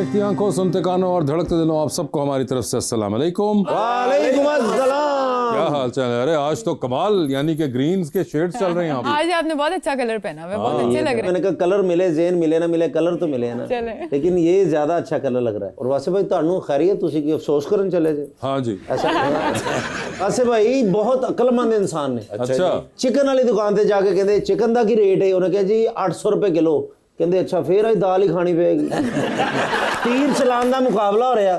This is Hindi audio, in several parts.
देखती आंखों, सुनते कानों और धड़कते दिलों, आप सबको हमारी तरफ से अस्सलाम वालेकुम। वालेकुम अस्सलाम। क्या हाल चाल है? अरे आज तो कमाल, यानी कि ग्रीन्स के शेड्स चल रहे हैं यहाँ पे। आज आपने बहुत अच्छा कलर पहना हुआ है, बहुत अच्छे लग रहे हैं। मैंने कहा कलर मिले, ज़ेन मिले ना मिले, कलर तो मिले ना, चले। लेकिन ये ज्यादा अच्छा कलर लग रहा है। और वासे भाई ਤੁਹਾਨੂੰ खैरियत, ਤੁਸੀਂ ਕੀ अफसोस करन चले जे? हाँ जी। ऐसा वासे भाई बहुत अकलमंद इंसान ने। अच्छा। चिकन वाली दुकान ਤੇ ਜਾ ਕੇ ਕਹਿੰਦੇ चिकन ਦਾ ਕੀ ਰੇਟ ਹੈ? ਉਹਨੇ ਕਿਹਾ ਜੀ 800 रुपए किलो। ਕਹਿੰਦੇ ਅੱਛਾ ਫੇਰ ਅੱਜ ਦਾਲ ਹੀ ਖਾਣੀ ਪਏਗੀ। ਤੀਰ ਚਲਾਉਣ ਦਾ ਮੁਕਾਬਲਾ ਹੋ ਰਿਹਾ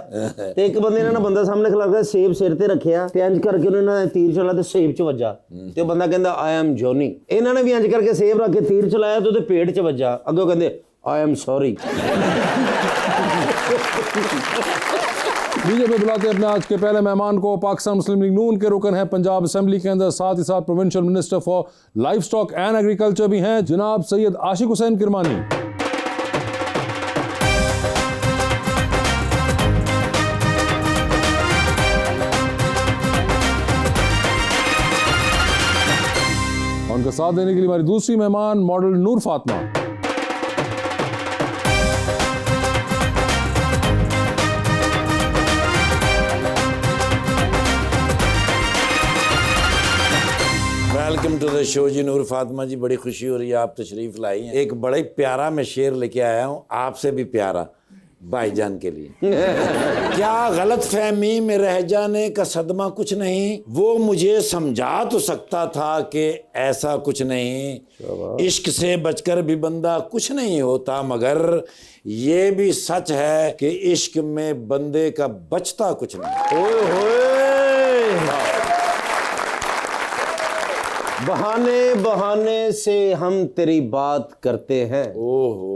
ਤੇ ਇੱਕ ਬੰਦੇ ਨੇ ਨਾ ਬੰਦਾ ਸਾਹਮਣੇ ਖਲਾ ਕੇ ਸੇਬ ਸਿਰ ਤੇ ਰੱਖਿਆ ਤੇ ਇੰਜ ਕਰਕੇ ਉਹਨਾਂ ਨੇ ਤੀਰ ਚਲਾ ਤੇ ਸੇਬ 'ਚ ਵੱਜਾ ਤੇ ਉਹ ਬੰਦਾ ਕਹਿੰਦਾ ਆਈ ਐਮ ਜੋਨੀ। ਇਹਨਾਂ ਨੇ ਵੀ ਇੰਜ ਕਰਕੇ ਸੇਬ ਰੱਖ ਕੇ ਤੀਰ ਚਲਾਇਆ ਤੇ ਉਹਦੇ ਪੇਟ 'ਚ ਵੱਜਾ। ਅੱਗੋਂ ਕਹਿੰਦੇ आई एम सॉरी। लीजिए पे बुलाते हैं अपने आज के पहले मेहमान को। पाकिस्तान मुस्लिम लीग नून के रुकन हैं पंजाब असेंबली के अंदर, साथ ही साथ provincial minister for life stock and agriculture भी हैं, जनाब सैयद आशिक हुसैन किरमानी। उनका साथ देने के लिए हमारी दूसरी मेहमान model Noor Fatima. Welcome to the show ji. Noor Fatima ji, बड़ी खुशी हो रही है आप तशरीफ़ लाई हैं। एक बड़ा ही प्यारा मैं शेर लेके आया हूँ, आपसे भी प्यारा भाईजान के लिए। क्या गलत फहमी में रह जाने का सदमा कुछ नहीं, वो मुझे समझा तो सकता था कि ऐसा कुछ नहीं। इश्क से बचकर भी बंदा कुछ नहीं होता, मगर ये भी सच है कि इश्क में बंदे का बचता कुछ नहीं। ओए होए, बहाने बहाने से हम तेरी बात करते हैं, ओहो,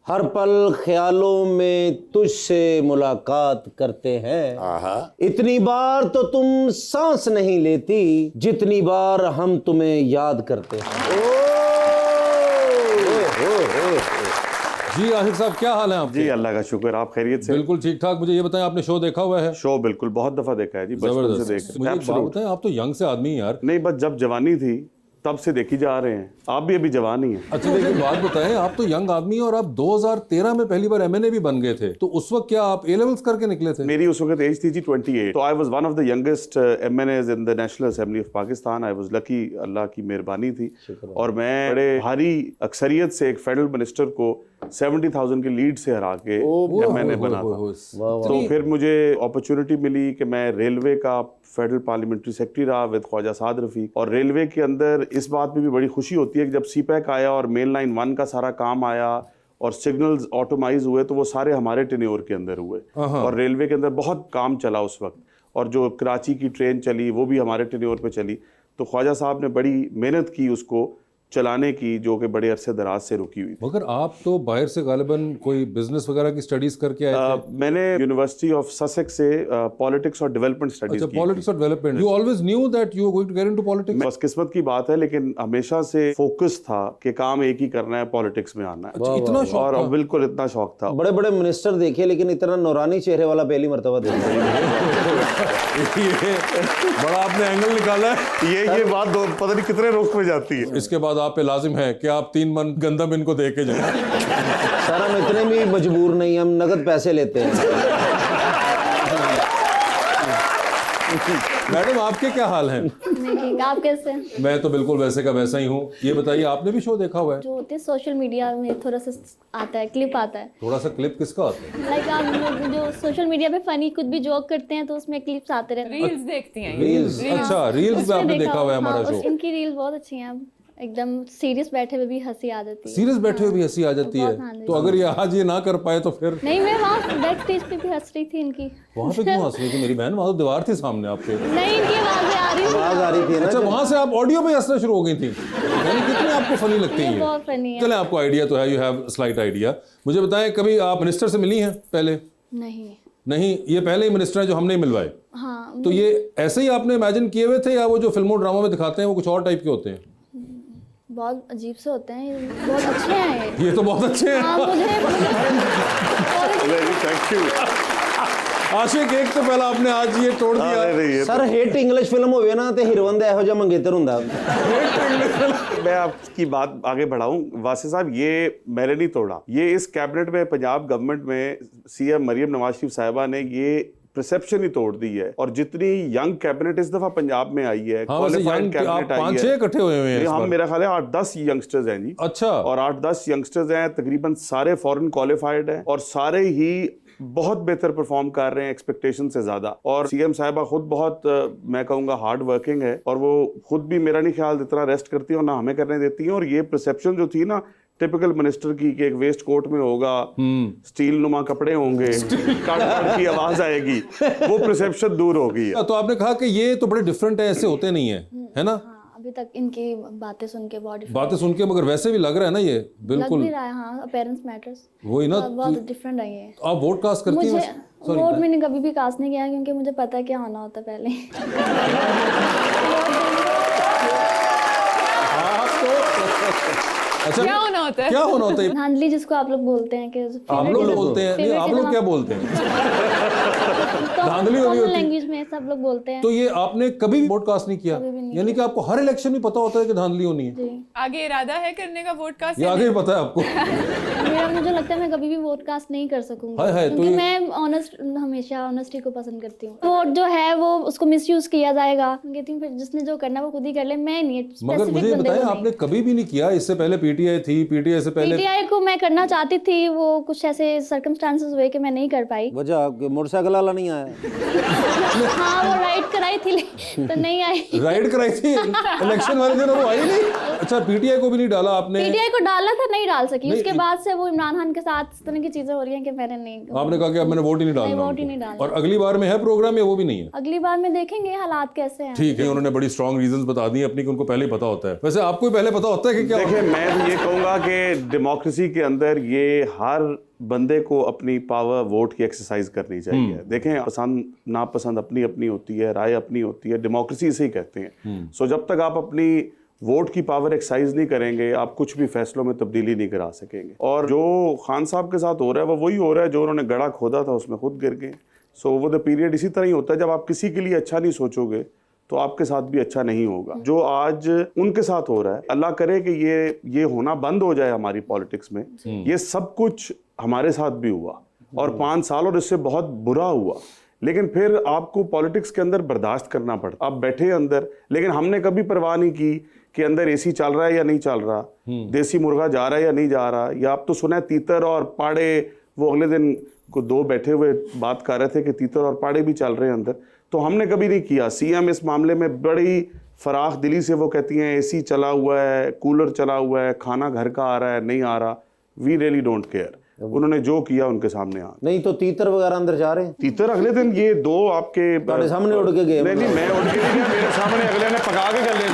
हर पल ख्यालों में तुझसे मुलाकात करते हैं। आहा, इतनी बार तो तुम सांस नहीं लेती जितनी बार हम तुम्हें याद करते हैं। जी आशिक साहब, क्या हाल है आपके? जी अल्लाह का शुक्र, आप खैरियत से? बिल्कुल ठीक ठाक। मुझे ये बताएं, आपने शो देखा हुआ है? शो बिल्कुल बहुत दफा देखा है जी, बचपन से देख। मुझे एक बात बताएं, आप तो यंग से आदमी हैं यार। नहीं, बस जब जवानी थी तब से देखी जा रहे हैं। आप भी अभी जवान ही हैं। अच्छा लेकिन बात बताएं, आप तो यंग आदमी हैं और आप 2013 में पहली बार एमएनए भी बन गए थे, तो उस वक्त क्या आप ए लेवल्स करके निकले थे? मेरी उस वक्त एज थी जी 28। तो I was one of the youngest MNAs in the National Assembly of Pakistan. I was lucky, Allah की मेहरबानी थी। और मैं बड़े भारी अक्सरियत से एक फेडरल मिनिस्टर को 70,000 की लीड से हरा के एमएनए बना था। तो फिर मुझे अपॉर्चुनिटी मिली कि मैं रेलवे का फेडरल पार्लियामेंट्री सेक्रेटरी रहा विद ख्वाजा साद रफ़ी। और रेलवे के अंदर इस बात पे भी बड़ी खुशी होती है कि जब सीपैक आया और मेन लाइन 1 का सारा काम आया और सिग्नल्स ऑटोमाइज हुए, तो वो सारे हमारे टेन्योर के अंदर हुए। और रेलवे के अंदर बहुत काम चला उस वक्त, और जो कराची की ट्रेन चली वो भी हमारे टेन्योर पे चली। तो ख्वाजा साहब ने बड़ी मेहनत की उसको चलाने की, जो कि बड़े अरसे दराज से रुकी हुई थी। मगर आप तो बाहर से गालिबन कोई बिजनेस वगैरह की स्टडीज करके आए थे? मैंने यूनिवर्सिटी ऑफ ससेक्स से पॉलिटिक्स और डेवलपमेंट स्टडीज अच्छा, पॉलिटिक्स और development. You always knew that you are going to get into politics? बस किस्मत की बात है, लेकिन हमेशा से फोकस था कि काम एक ही करना है, पॉलिटिक्स में आना है। अच्छा, इतना शौक और था? बिल्कुल इतना शौक था। बड़े बड़े मिनिस्टर देखे, लेकिन इतना नौरानी चेहरे वाला पहली मर्तबा देखा। ये बड़ा आपने एंगल निकाला है। ये बात पता नहीं कितने रोक में जाती है। इसके बाद आप पे लाजिम है कि आप 3 मन गंदम इनको दे के जाएं। सर हम इतने भी मजबूर नहीं, हम नगद पैसे लेते हैं। मैडम आपके क्या हाल हैं? मैं ठीक, आप कैसे? मैं तो बिल्कुल वैसे का वैसा ही हूँ। ये बताइए, आपने भी शो देखा हुआ है? जो होते हैं सोशल मीडिया में थोड़ा सा आता है, क्लिप आता है। थोड़ा सा क्लिप किसका आता है? लाइक आप लोग जो सोशल मीडिया पे फनी कुछ भी जोक करते हैं तो उसमें क्लिप्स आते रहते हैं। रील्स देखती हैं ये। रील्स? अच्छा, रील्स पे उसमें आपने देखा हुआ है हमारा हाँ, शो? इनकी रील बहुत अच्छी हैं। एकदम सीरियस बैठे हुए भी हंसी आ जाती है। सीरियस बैठे हुए भी हंसी आ जाती बहुत, हाँ है। जी। तो अगर ये आज ये ना कर पाए तो फिर? नहीं, मैं वहाँ बैक स्टेज पे भी हंस रही थी इनकी। वहाँ पे क्यों हंस रही थी मेरी बहन? वहाँ तो दीवार थी सामने आपके। नहीं, इनकी आवाज़ें आ रही थी। आवाज आ रही थी ना। अच्छा, वहाँ से आप ऑडियो पे हंसना शुरू हो गई थी? यानी कितनी आपको फनी लगती ये है? बहुत फनी है। चले, आपको आइडिया तो है, यू हैव स्लाइट आइडिया। मुझे बताएं, कभी आप मिनिस्टर से मिली हैं पहले? नहीं। नहीं, ये पहले ही मिनिस्टर है जो हमने मिलवाए। हाँ। तो ये ऐसे ही आपने इमेजिन किए हुए थे, या वो जो फिल्मों ड्रामा में दिखाते हैं वो कुछ और टाइप के होते हैं? बहुत अजीब से होते हैं, ये बहुत अच्छे हैं ये तो बहुत अच्छे हैं। हाँ, मुझे थैंक यू। आशिक एक तो पहला आपने आज ये तोड़ दिया। अरे ये सर हिट इंग्लिश फिल्म होवे ना ते हीरोइन दा एहो जिहा मंगेतर हुंदा। मैं आपकी बात आगे बढ़ाऊं, वासिफ साहब, ये मैंने नहीं तोड़ा, ये इस कैबिनेट में, पंजाब गवर्नमेंट में सीएम मरियम नवाज शरीफ साहिबा ने ये परसेप्शन ही तोड़ दी है। और जितनी यंग कैबिनेट इस दफा पंजाब में आई है, हाँ, वैसे qualified young आप कैबिनेट आई 5-6 है, इकट्ठे हुए हैं इस हम बार। मेरा ख्याल है 8-10 यंगस्टर्स हैं जी। अच्छा। और 8-10 यंगस्टर्स हैं, तकरीबन सारे फॉरेन क्वालिफाइड हैं और सारे ही बहुत बेहतर परफॉर्म कर रहे हैं एक्सपेक्टेशन से ज्यादा। और सीएम साहिबा खुद बहुत मैं कहूंगा हार्ड वर्किंग है और वो खुद भी मेरा नहीं ख्याल इतना रेस्ट करती है और ना हमें करने देती है। और ये परसेप्शन जो थी ना टिपिकल मिनिस्टर की कि एक वेस्ट कोट में होगा, स्टील नुमा कपड़े होंगे, कड़ की आवाज आएगी, वो परसेप्शन दूर हो गई है। तो आपने कहा कि ये तो बड़े डिफरेंट है, ऐसे होते नहीं है, है ना? हाँ, अभी तक इनकी बातें सुन के बहुत बातें सुन के, मगर वैसे भी लग रहा है ना ये लग बिल्कुल भी रहा है। हाँ, अपेरेंस मैटर्स, वही ना। बहुत डिफरेंट है ये। आप वोट कास्ट करती मुझे हैं? Sorry, वोट मैंने कभी भी कास्ट नहीं किया क्योंकि मुझे पता है क्या होना होता है पहले। अच्छा, क्या होना होता है? क्या होना होता है? धांधली जिसको आप लोग बोलते हैं कि आप लोग बोलते हैं, नहीं आप लोग क्या बोलते हैं? धांधली होनी होती है। लैंग्वेज में सब लोग बोलते हैं। तो ये आपने कभी भी वोट कास्ट नहीं किया, कभी भी नहीं यानी कि आपको हर इलेक्शन में पता होता है कि धांधली होनी है? जी, आगे इरादा है करने का वोट कास्ट? ये आगे ही पता है आपको? मुझे लगता है मैं कभी भी वोट कास्ट नहीं कर सकूंगी हाय हाय, तो क्योंकि ये- मैं ऑनेस्ट, हमेशा ऑनेस्टी को पसंद करती हूँ। वोट जो है वो उसको मिसयूज किया जाएगा। मैं कहती हूँ फिर जिसने जो करना है वो खुद ही कर ले, मैं नहीं मगर specific मुझे बंदे बताएं, को आपने कभी भी नहीं किया? इससे पहले पीटीआई थी, पीटीआई से पहले पीटीआई को मैं करना चाहती थी, वो कुछ ऐसे सर्कमस्टांसेस हुए कि मैं नहीं कर पाई। वजह आपके मोटरसाइकिल वाला नहीं आया। हाँ, वो राइड कराई थी तो नहीं आई। राइड कराई थी इलेक्शन वाले दिन और वो आई नहीं। अच्छा, पीटीआई को भी नहीं डाला आपने? पीटीआई को डाला था, नहीं डाल सकी। उसके बाद से वो इमरान खान के साथ इस तरह की चीजें हो रही हैं कि मैंने नहीं, आपने कहा कि अब मैंने वोट ही नहीं नहीं, डालना वोट ही उनको। नहीं डालना। और अगली बार में है प्रोग्राम या वो भी नहीं है? अगली बार में देखेंगे हालात कैसे हैं। ठीक है, उन्होंने बड़ी स्ट्रॉन्ग रीजंस बता दी अपनी कि उनको पहले ही पता होता है। वैसे आपको भी पहले पता होता है कि क्या? देखिए, मैं तो ये कहूंगा कि डेमोक्रेसी के अंदर ये हर बंदे को अपनी पावर वोट की एक्सरसाइज करनी चाहिए। देखें, पसंद नापसंद अपनी अपनी होती है, राय अपनी होती है, डेमोक्रेसी इसे ही कहते हैं। सो जब तक आप अपनी वोट की पावर एक्सरसाइज नहीं करेंगे, आप कुछ भी फैसलों में तब्दीली नहीं करा सकेंगे। और जो खान साहब के साथ हो रहा है वो वही हो रहा है जो उन्होंने गड़ा खोदा था उसमें खुद गिर गए। सो वो द पीरियड इसी तरह ही होता है, जब आप किसी के लिए अच्छा नहीं सोचोगे तो आपके साथ भी अच्छा नहीं होगा। जो आज उनके साथ हो रहा है, अल्लाह करे कि ये होना बंद हो जाए हमारी पॉलिटिक्स में। ये सब कुछ हमारे साथ भी हुआ और 5 साल और इससे बहुत बुरा हुआ, लेकिन फिर आपको पॉलिटिक्स के अंदर बर्दाश्त करना पड़ता। आप बैठे अंदर, लेकिन हमने कभी परवाह नहीं की कि अंदर एसी चल रहा है या नहीं चल रहा, देसी मुर्गा जा रहा है या नहीं जा रहा। या आप तो सुना है तीतर और पाड़े, वो अगले दिन को 2 बैठे हुए बात कर रहे थे कि तीतर और पाड़े भी चल रहे हैं अंदर। तो हमने कभी नहीं किया। सीएम इस मामले में बड़ी फराख दिली से वो कहती हैं एसी चला हुआ है, कूलर चला हुआ है, खाना घर का आ रहा है, नहीं आ रहा, वी रियली डोंट केयर। उन्होंने जो किया उनके सामने आ। नहीं तो तीतर वगैरह अंदर जा रहे हैं। तीतर अगले दिन ये 2 आपके ਤੁਹਾਡੇ सामने उड़ के गए। नहीं, मैं उड़ के नहीं गया, मेरे सामने अगले ने पका के कर ले।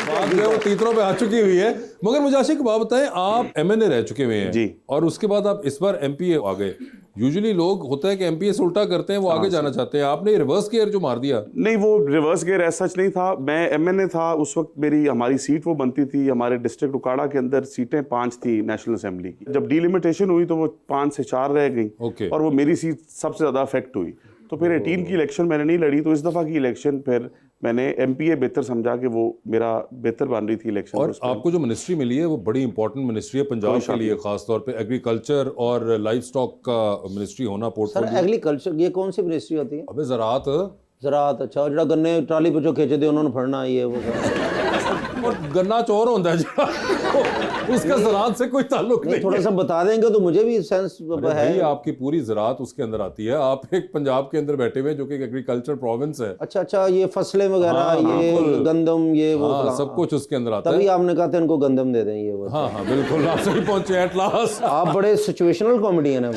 बात जो है वो तीतरों पे आ चुकी हुई है। मगर मुझे आशिक बात बताएं, आप एमएनए रह चुके हुए हैं जी। और उसके बाद आप इस बार एमपीए आ गए। यूजुअली लोग होता है कि एमपीए से उल्टा करते हैं, वो आगे जाना चाहते हैं। आपने रिवर्स गियर जो मार दिया। नहीं, वो रिवर्स गियर ऐसा सच नहीं था। मैं एमएनए था उस वक्त, हमारी सीट वो बनती थी, हमारे डिस्ट्रिक्ट उकाड़ा के अंदर सीटें 5 थी नेशनल असेंबली की। जब डिलिमिटेशन हुई तो वो 5 से 4 रह गई। ओके। और वो मेरी सीट सबसे ज्यादा अफेक्ट हुई। तो फिर 18 की इलेक्शन मैंने नहीं लड़ी, तो इस दफा की इलेक्शन फिर मैंने एमपीए बेहतर समझा कि वो मेरा बेहतर बन रही थी इलेक्शन। और आपको जो मिनिस्ट्री मिली है वो बड़ी इंपॉर्टेंट मिनिस्ट्री है पंजाब के लिए, खास तौर पे एग्रीकल्चर और लाइफ स्टॉक का मिनिस्ट्री होना सर पोर्टफोलियो। एग्रीकल्चर ये कौन सी मिनिस्ट्री होती है? अबे ज़राअत ज़राअत। अच्छा, और जो गन्ने ट्राली पे जो खींचे थे उन्होंने फड़ना, ये वो और गन्ना चोर होता है जो उसका ज़राअत से कोई ताल्लुक नहीं, नहीं। थोड़ा सा बता देंगे तो मुझे भी सेंस अरे है। भाई, आपकी पूरी ज़राअत उसके अंदर आती है। आप एक पंजाब के अंदर बैठे हुए जो कि एग्रीकल्चर प्रोविंस है। अच्छा अच्छा, ये फसलें वगैरह, हाँ, ये बिल्कुल। गंदम, ये वो हाँ, फलां। सब कुछ उसके अंदर आता तभी है। आपने कहा था इनको गंदम दे दें, ये वो। हाँ हाँ बिल्कुल, आप सही पहुंचे एट लास्ट। आप बड़े सिचुएशनल कॉमेडियन है।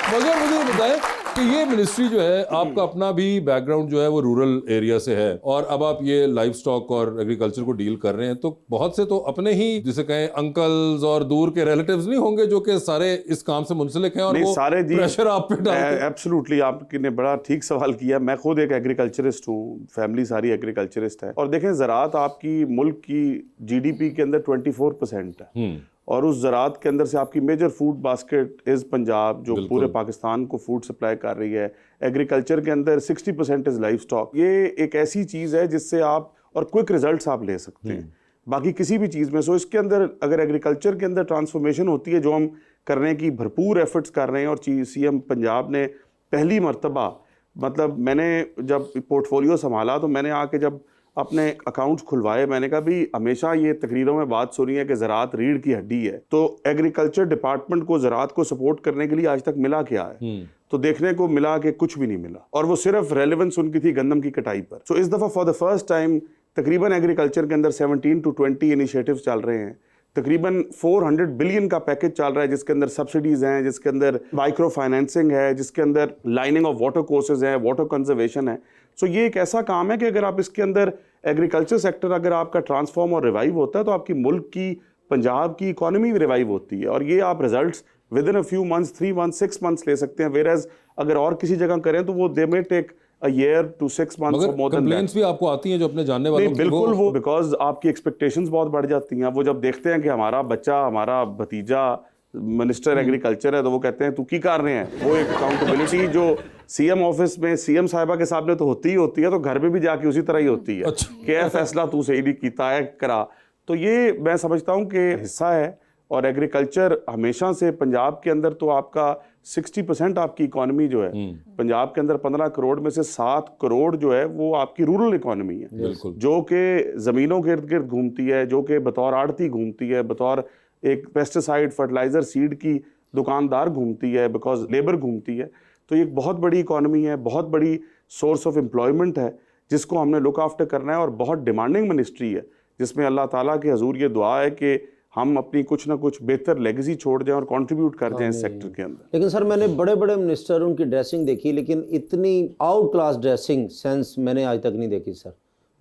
मगर मुझे ये बताएं कि ये मिनिस्ट्री जो है, आपका अपना भी बैकग्राउंड जो है वो रूरल एरिया से है और अब आप ये लाइफ स्टॉक और एग्रीकल्चर को डील कर रहे हैं, तो बहुत से तो अपने ही जिसे कहें अंकल्स और दूर के रिलेटिव्स नहीं होंगे जो कि सारे इस काम से मुंसलिक हैं और नहीं, वो सारे जी प्रेशर आप पे डालते हैं। एब्सोल्युटली, आपने बड़ा ठीक सवाल किया। मैं खुद एक एग्रीकल्चरिस्ट हूँ, फैमिली सारी एग्रीकल्चरिस्ट है। और देखें, ज़राअत आपकी मुल्क की जीडीपी के अंदर 24% है और उस ज़रात के अंदर से आपकी major food basket is Punjab, जो पूरे पाकिस्तान को फूड सप्लाई कर रही है। एग्रीकल्चर के अंदर 60% इज़ लाइफ स्टॉक। ये एक ऐसी चीज़ है जिससे आप और क्विक रिजल्ट्स आप ले सकते हैं बाकी किसी भी चीज़ में। सो इसके अंदर अगर एग्रीकल्चर के अंदर ट्रांसफॉर्मेशन होती है, जो हम करने की भरपूर एफर्ट्स कर रहे हैं, और CM पंजाब ने पहली मर्तबा, मतलब मैंने जब पोर्टफोलियो संभाला तो मैंने आके जब अपने अकाउंट्स खुलवाए, मैंने कहा भी हमेशा ये तकरीरों में बात सुनी है कि ज़राअत रीढ़ की हड्डी है, तो एग्रीकल्चर डिपार्टमेंट को ज़राअत को सपोर्ट करने के लिए आज तक मिला क्या है? तो देखने को मिला कि कुछ भी नहीं मिला, और वो सिर्फ रेलेवेंस उनकी थी गंदम की कटाई पर। सो इस दफ़ा फॉर द फर्स्ट टाइम तकरीबन एग्रीकल्चर के अंदर 17 to 20 इनिशिएटिव्स चल रहे हैं। तकरीबन 400 बिलियन का पैकेज चल रहा है, जिसके अंदर सब्सिडीज़ हैं, जिसके अंदर माइक्रो फाइनेंसिंग है, जिसके अंदर लाइनिंग ऑफ वाटर कोर्सेज है, वाटर कंजर्वेशन है। सो ये एक ऐसा काम है कि अगर आप इसके अंदर एग्रीकल्चर सेक्टर अगर आपका ट्रांसफॉर्म और रिवाइव होता है तो आपकी मुल्क की, पंजाब की इकोनॉमी भी रिवाइव होती है, और ये आप results with in a few months, 3 months, 6 months ले सकते हैं। वेयरएज अगर और किसी जगह करें तो वो they may take a year to 6 months or more than that। Complaints भी आपको आती हैं जो अपने जानने वालों की? बिल्कुल, वो बिकॉज आपकी एक्सपेक्टेशंस बहुत बढ़ जाती हैं। वो जब देखते हैं कि हमारा बच्चा, हमारा भतीजा मिनिस्टर एग्रीकल्चर है, तो वो कहते हैं तू की कर रहे हैं। वो एक अकाउंटेबिलिटी जो CM ऑफिस में CM साहिबा के सामने तो होती ही होती है, तो घर में भी जाके उसी तरह ही होती है कि यह फैसला तू सही नहीं कीता है, करा। तो ये मैं समझता हूँ कि हिस्सा है, और एग्रीकल्चर हमेशा से पंजाब के अंदर तो आपका 60% आपकी इकोनॉमी जो है, पंजाब के अंदर 15 करोड़ में से 7 करोड़ जो है वो आपकी रूरल इकोनॉमी है, जो कि ज़मीनों के इर्द गिर्द घूमती है, जो कि बतौर आड़ती घूमती है, बतौर एक पेस्टिसाइड, फर्टिलाइज़र, सीड की दुकानदार घूमती है, बिकॉज लेबर घूमती है। तो ये एक बहुत बड़ी इकोनॉमी है, बहुत बड़ी सोर्स ऑफ एम्प्लॉयमेंट है, जिसको हमने लुक आफ्टर करना है, और बहुत डिमांडिंग मिनिस्ट्री है, जिसमें अल्लाह ताला के हजूर ये दुआ है कि हम अपनी कुछ ना कुछ बेहतर लेगेसी छोड़ जाएं और कंट्रीब्यूट कर जाएं इस सेक्टर के अंदर। लेकिन सर मैंने बड़े बड़े मिनिस्टर उनकी ड्रेसिंग देखी, लेकिन इतनी आउट क्लास ड्रेसिंग सेंस मैंने आज तक नहीं देखी सर।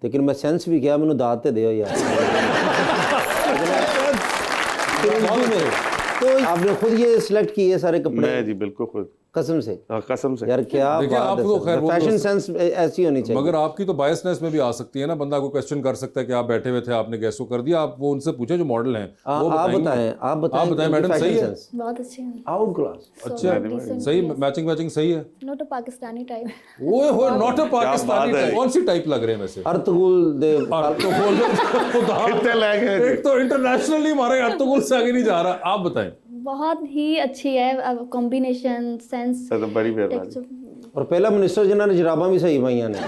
लेकिन मैं सेंस भी किया, मैंने दाते दे यार। तो आपने खुद ये सिलेक्ट किए सारे कपड़े? मैं जी बिल्कुल खुद, कसम से? कसम से यार क्या देखिए, बात आप है तो सर। खैर वो फैशन तो- सेंस ऐसी होनी चाहिए। मगर आपकी तो बायसनेस में भी आ सकती है ना, बंदा को क्वेश्चन कर सकता है कि आप बैठे हुए थे, आपने गैस को कर दिया। आप वो उनसे पूछे जो मॉडल हैं, वो आप बताएंगे। बताएं मैडम, सही है? बहुत अच्छे हैं। Out class. अच्छा, सही, मैचिंग सही है। Not a Pakistani type. ओए हो, नॉट अ पाकिस्तानी बात है। टाइप। कौन सी टाइप लग रहे हैं वैसे? अर्तुगरुल देव। कितने लैग है जी? एक तो इंटरनेशनली हमारे अर्तुगरुल से आगे नहीं जा रहा। आप बताएं। बहुत ही अच्छी है, कॉम्बिनेशन सेंस। तो बड़ी मेहरबानी। और पहला मिनिस्टर जिन्होंने जराबा भी सही पाइया ने।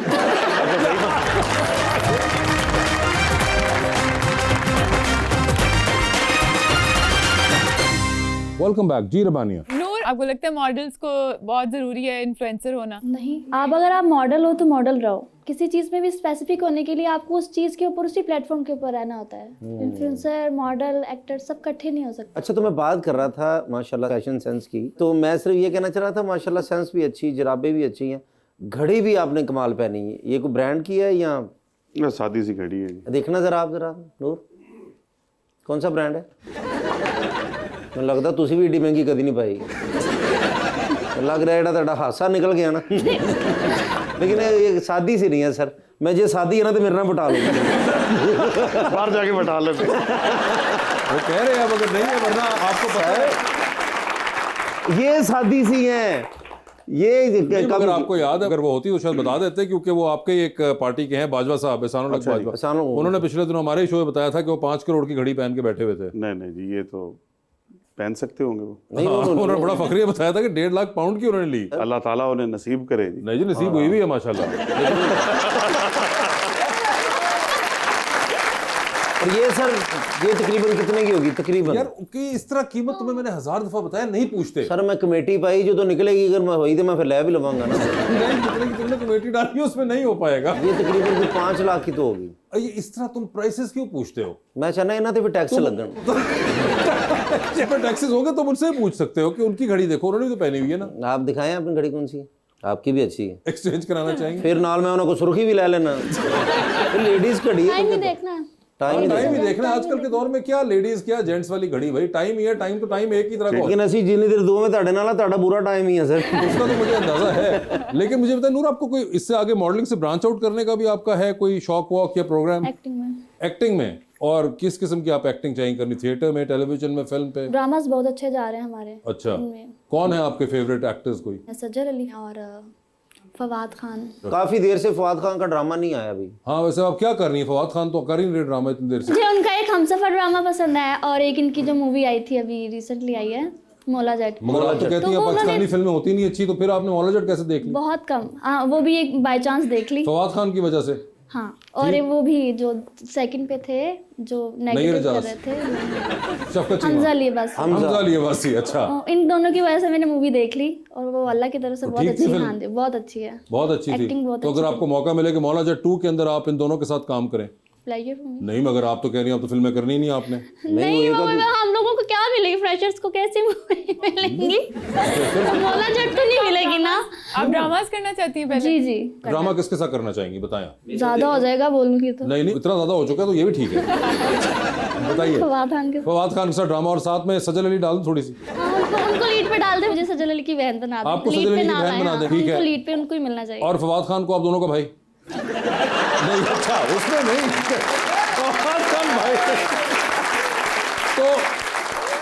वेलकम बैक जी रबानिया। नूर, आपको लगता है मॉडल्स को बहुत जरूरी है इन्फ्लुएंसर होना? नहीं, अगर आप मॉडल हो तो मॉडल रहो। किसी चीज़ में भी स्पेसिफिक होने के लिए आपको उस चीज़ के ऊपर, उसी प्लेटफॉर्म के ऊपर रहना होता है। इन्फ्लुएंसर, मॉडल, एक्टर सब इकट्ठे नहीं हो सकते। अच्छा, तो मैं बात कर रहा था माशाल्लाह फैशन सेंस की, तो मैं सिर्फ ये कहना चाह रहा था माशाल्लाह सेंस भी अच्छी, जराबे भी अच्छी हैं, घड़ी भी आपने कमाल पहनी है। ये कोई ब्रांड की है या सादी सी घड़ी है जी? देखना जरा आप, जरा नूर कौन सा ब्रांड है? मैं लगता तुसी भी एडी महंगी कभी नहीं पाई। लग रहा है एडा तेरा हासा निकल गया ना। लेकिन ये सादी सी नहीं है सर। मैं जे सादी है ना तो मेरे ना बटा लो। बाहर जाके बटा लेते। वो कह रहे हैं अब अगर नहीं है, वरना आपको पता है ये सादी सी है। ये अगर आपको याद है, अगर वो होती तो शायद बता देते, क्योंकि वो आपके एक पार्टी के हैं, बाजवा साहब, एहसानुल हक बाजवा। उन्होंने पिछले दिनों हमारे शो में बताया था कि वो 5 करोड़ की घड़ी पहन के बैठे हुए थे। नहीं जी, ये तो पहन सकते होंगे वो। नहीं, उन्होंने बड़ा फखरिया बताया था कि 1.5 लाख पाउंड की उन्होंने ली। अल्लाह ताला उन्हें नसीब करे जी। नहीं जी, नसीब हुई भी है माशाल्लाह। और ये सर, ये तकरीबन कितने की होगी तकरीबन? यार कि इस तरह कीमत तुम्हें मैंने 1000 दफा बताया, नहीं पूछते। सर मैं कमेटी पाई जो तो निकलेगी, अगर मैं हुई तो मैं फिर ले भी लवांगा ना। नहीं, जितने की तुमने कमेटी डाली है उसमें नहीं हो पाएगा। ये तकरीबन कोई 5 लाख की तो होगी। ये इस तरह तुम प्राइसेस क्यों पूछते हो? मैं चाहना इन्हों ते भी टैक्स लगन। जिस पर टैक्सेस होंगे तो मुझसे पूछ सकते हो कि उनकी घड़ी देखो, उन्होंने भी तो पहनी हुई है ना। आप दिखाएं अपनी घड़ी कौन सी है? आपकी भी अच्छी है। एक्सचेंज कराना चाहेंगे? फिर नाल मैं उनको सुर्खी भी ले लेना। लेडीज घड़ी है, टाइम ही देखना। टाइम ही टाइम ही देखना। आजकल के दौर में क्या लेडीज क्या जेंट्स वाली घड़ी, भाई टाइम ही है। टाइम तो टाइम एक ही तरह का। लेकिन ਅਸੀਂ जिन्नी देर दो में ਤੁਹਾਡੇ ਨਾਲ ਤੁਹਾਡਾ बुरा टाइम ही है सर। उसका तो मुझे अंदाजा है। लेकिन मुझे बताए नूर, आपको कोई इससे आगे मॉडलिंग से ब्रांच आउट करने का भी आपका है कोई शौक वॉक या प्रोग्राम? एक्टिंग में। एक्टिंग में और किस किस्म की आप एक्टिंग चाहिए करनी, थिएटर में, टेलीविजन में, फिल्म पे? ड्रामास बहुत अच्छे जा रहे हैं हमारे। अच्छा, इनमें कौन है आपके फेवरेट एक्टर्स कोई? सज्जर अली और फवाद खान। काफी देर से फवाद खान का ड्रामा नहीं आया अभी। हाँ, वैसे आप क्या कर रही हैं? फवाद खान तो कर ही नहीं रहे ड्रामा इतनी देर से। मुझे उनका एक हमसफर ड्रामा पसंद है और एक इनकी जो मूवी आई थी अभी रिसेंटली आई है मौला जट। मगर आप तो कहती हैं तो वो पाकिस्तानी फिल्में होती नहीं अच्छी, तो फिर आपने मौला जट कैसे देख ली? बहुत कम, हाँ वो भी एक बाय चांस देख ली। फवाद खान की वजह से? हाँ, और वो भी जो सेकंड पे थे जो नेगेटिव कर रजास। रहे थे, शफकत हमजा लिबासी। हमजा लिबासी। अच्छा, इन दोनों की वजह से मैंने मूवी देख ली और वो अल्लाह की तरफ से बहुत ठीक थी अच्छी, फिल्म? हाँ बहुत अच्छी है, बहुत अच्छी थी। एक्टिंग बहुत तो अगर आपको मौका मिले कि मौला जट 2 के अंदर आप इन दोनों के साथ काम करें? Pleasure for me. नहीं, मगर आप तो कह रही हैं आप तो फिल्में करनी ही नहीं आपने। नहीं वो हम लोगों को क्या मिलेगी, फ्रेशर्स को कैसी मूवी मिलेंगी? मौला जट तो नहीं मिलेगी ना। आप ड्रामास करना चाहती हैं पहले? जी जी, ड्रामा किसके साथ करना चाहेंगी बताएं आप? ज्यादा हो जाएगा बोलूंगी तो। नहीं, इतना ज्यादा हो चुका है तो ये भी ठीक है। बताइए। फवाद खान के फवाद खान के साथ ड्रामा और साथ में सजल अली डाल थोड़ी सी। हाँ, उनको लीड पे डाल दे, मुझे सजल अली की बहन बना दे। आपको लीड सजल पे अली की नाम बहन आए, बना दे, हाँ, ठीक है। उनको लीड पे उनको ही मिलना चाहिए। और फवाद खान को आप दोनों का भाई? नहीं, अच्छा उसमें नहीं, फवाद खान भाई। तो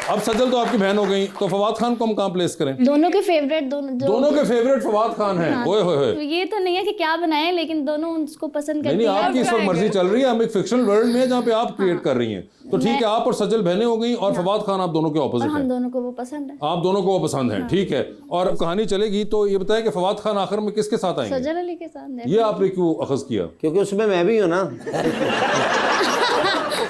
अब सजल तो आपकी बहन हो गई, तो फवाद खान को हम कहाँ प्लेस करें? दोनों के फेवरेट, दोनों के फेवरेट फवाद खान हैं। ओए होए होए। ये तो नहीं है कि क्या बनाए, लेकिन दोनों उसको पसंद नहीं करते नहीं, हैं। आपकी इस वक्त मर्जी चल रही है, हम एक फिक्शनल वर्ल्ड में है जहाँ पे आप क्रिएट कर रही हैं, तो ठीक है। आप और सजल बहनें हो गई और फवाद खान आप दोनों के और ऑपोजिट हम हैं। दोनों को वो पसंद है। आप दोनों को वो पसंद है, ठीक है। और कहानी चलेगी तो ये बताएं कि फवाद खान आखिर में किसके साथ आएंगे? सजल अली के साथ। ये आपने क्यों अखज़ किया? क्योंकि उसमें मैं भी हूँ ना।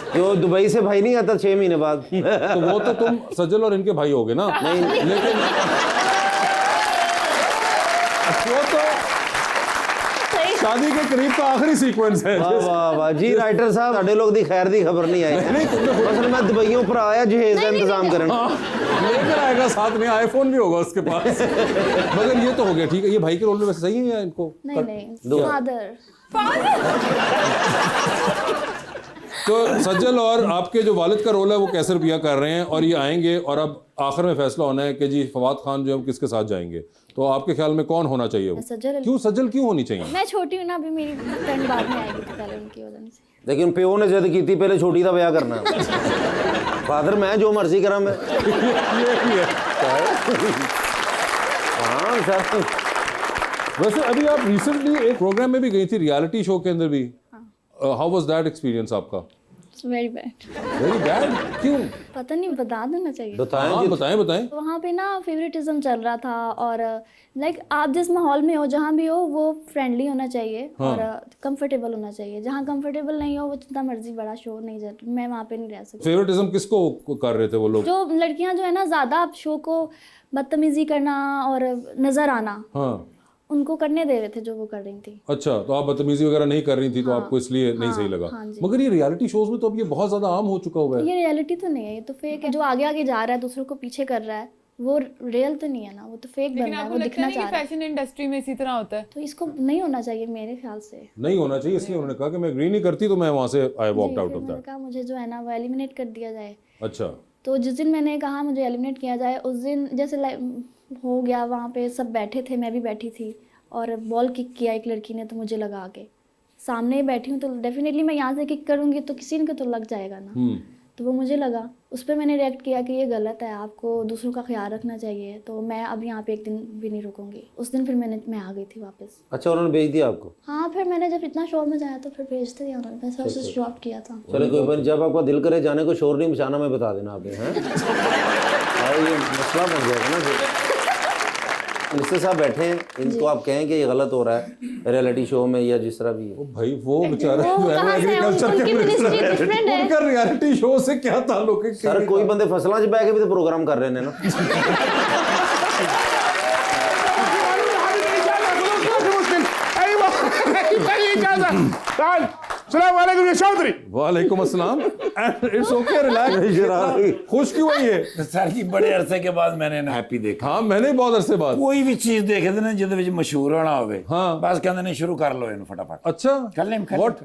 जो दुबई से भाई नहीं आता 6 महीने बाद। तो वो तो तुम सजल और इनके भाई होगे ना? नहीं, लेकिन वो तो शादी के करीब का आखिरी सीक्वेंस है। वाह वाह वाह जी राइटर साहब, साढ़े लोग दी खैर दी खबर नहीं आई। बस मैं दुबईयों पर आया जहेज का इंतजाम करने। लेकर आएगा, साथ में आईफोन भी होगा उसके पास। मगर ये तो हो गया, ठीक है। ये भाई के रोल में वैसे सही है या इनको? नहीं, फादर। तो सज्जल और आपके जो वालिद का रोल है वो कैसे रुपया कर रहे हैं, और ये आएंगे और अब आखिर में फैसला होना है कि जी फवाद खान जो हम किसके साथ जाएंगे, तो आपके ख्याल में कौन होना चाहिए वो? सजल। क्यों सज्जल क्यों होनी चाहिए? मैं छोटी हूँ ना, अभी मेरी फ्रेंड बाद में आएगी, तो पहले उनकी वजह से। लेकिन प्यो ने जिद की थी पहले छोटी का ब्याह करना। फादर मैं जो मर्जी करा मैं। हाँ सर। वैसे अभी आप रिसेंटली एक प्रोग्राम में भी गई थी, रियलिटी शो के अंदर भी। हाउ वाज दैट एक्सपीरियंस आपका? Very bad. Very bad? क्यों? पता नहीं, बता देना चाहिए। हाँ, बताएं बताएं। वहाँ पे ना फेवरेटिज्म चल रहा था, और लाइक आप जिस माहौल में हो, जहाँ भी हो, वो फ्रेंडली होना चाहिए और कंफर्टेबल होना चाहिए। जहाँ कंफर्टेबल नहीं हो, वो जितना मर्जी बड़ा शो नहीं जा, मैं वहाँ पे नहीं रह सकती। फेवरेटिज्म किसको कर रहे थे वो लोग? जो लड़कियाँ जो है ना, ज़्यादा आप शो को बदतमीजी करना और नजर आना, हाँ, उनको करने दे रहे थे जो वो कर रही थी। अच्छा, तो आप बदतमीजी वगैरह नहीं कर रही थी, तो आपको इसलिए नहीं सही लगा। मगर ये रियलिटी शोज में तो अब ये बहुत ज्यादा आम हो चुका हुआ है। ये रियलिटी तो नहीं है, ये तो फेक है। जो आगे आगे जा रहा है, दूसरों को पीछे कर रहा है, वो रियल तो नहीं है ना, वो तो फेक बन लेकिन रहा है, आपको वो लगता दिखना है चाह कि रहा है। फैशन इंडस्ट्री में इसी तरह होता है? तो इसको नहीं होना चाहिए मेरे ख्याल से। नहीं होना चाहिए, इसलिए उन्होंने कहा कि मैं एग्री नहीं करती, तो मैं वहां से आई वॉकड आउट ऑफ मैंने दैट। कहा मुझे जो है ना वो एलिमिनेट कर दिया जाए। अच्छा, तो जिस दिन मैंने कहा मुझे एलिमिनेट किया जाए, उस दिन जैसे हो गया, वहाँ पे सब बैठे थे, मैं भी बैठी थी, और बॉल किक किया एक लड़की ने, तो मुझे लगा के सामने बैठी हूँ, तो डेफिनेटली मैं यहाँ से किक करूँगी तो किसी ने तो लग जाएगा ना। तो वो मुझे लगा, उस पर मैंने रिएक्ट किया कि ये गलत है, आपको दूसरों का ख्याल रखना चाहिए, तो मैं अब यहाँ पे एक दिन भी नहीं रुकूंगी। उस दिन फिर मैं आ गई थी वापस। अच्छा, उन्होंने भेज दिया आपको? हाँ, फिर मैंने जब इतना शोर में जाया तो फिर भेजते दिया उन्होंने, मैं सबसे ड्रॉप किया था। चलो कोई बात, जब आपका दिल करे जाने को शोर नहीं मचाना, मैं बता देना आपने। हैं ये मसला बन जाएगा ना। मिनिस्टर साहब बैठे हैं, इनको आप कहें कि ये गलत हो रहा है रियलिटी शो में या जिस तरह भी है। भाई वो बेचारा वो जो है कहाँ से है? एग्रीकल्चर उनकी के मिनिस्ट्री मिनिस्टर है, different है। उनका रियलिटी शो से क्या ताल्लुक है? सर कोई बंदे फसलों च बह के भी तो प्रोग्राम कर रहे हैं ना। चौधरी वालेकुम अस्सलाम। It's okay, relax. खुश क्यों है ये? सर जी बड़े अरसे के बाद मैंने ना हैप्पी देखा। हाँ, मैंने बहुत अरसे बाद। ਕੋਈ ਵੀ ਚੀਜ਼ ਦੇਖਦੇ ਨੇ ਜਿਹਦੇ ਵਿੱਚ ਮਸ਼ਹੂਰ ਹੋਣਾ ਹੋਵੇ ਹਾਂ। ਬਸ ਕਹਿੰਦੇ ਨੇ ਸ਼ੁਰੂ ਕਰ ਲਓ ਇਹਨੂੰ ਫਟਾਫਟ अच्छा, कर लें What?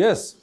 यस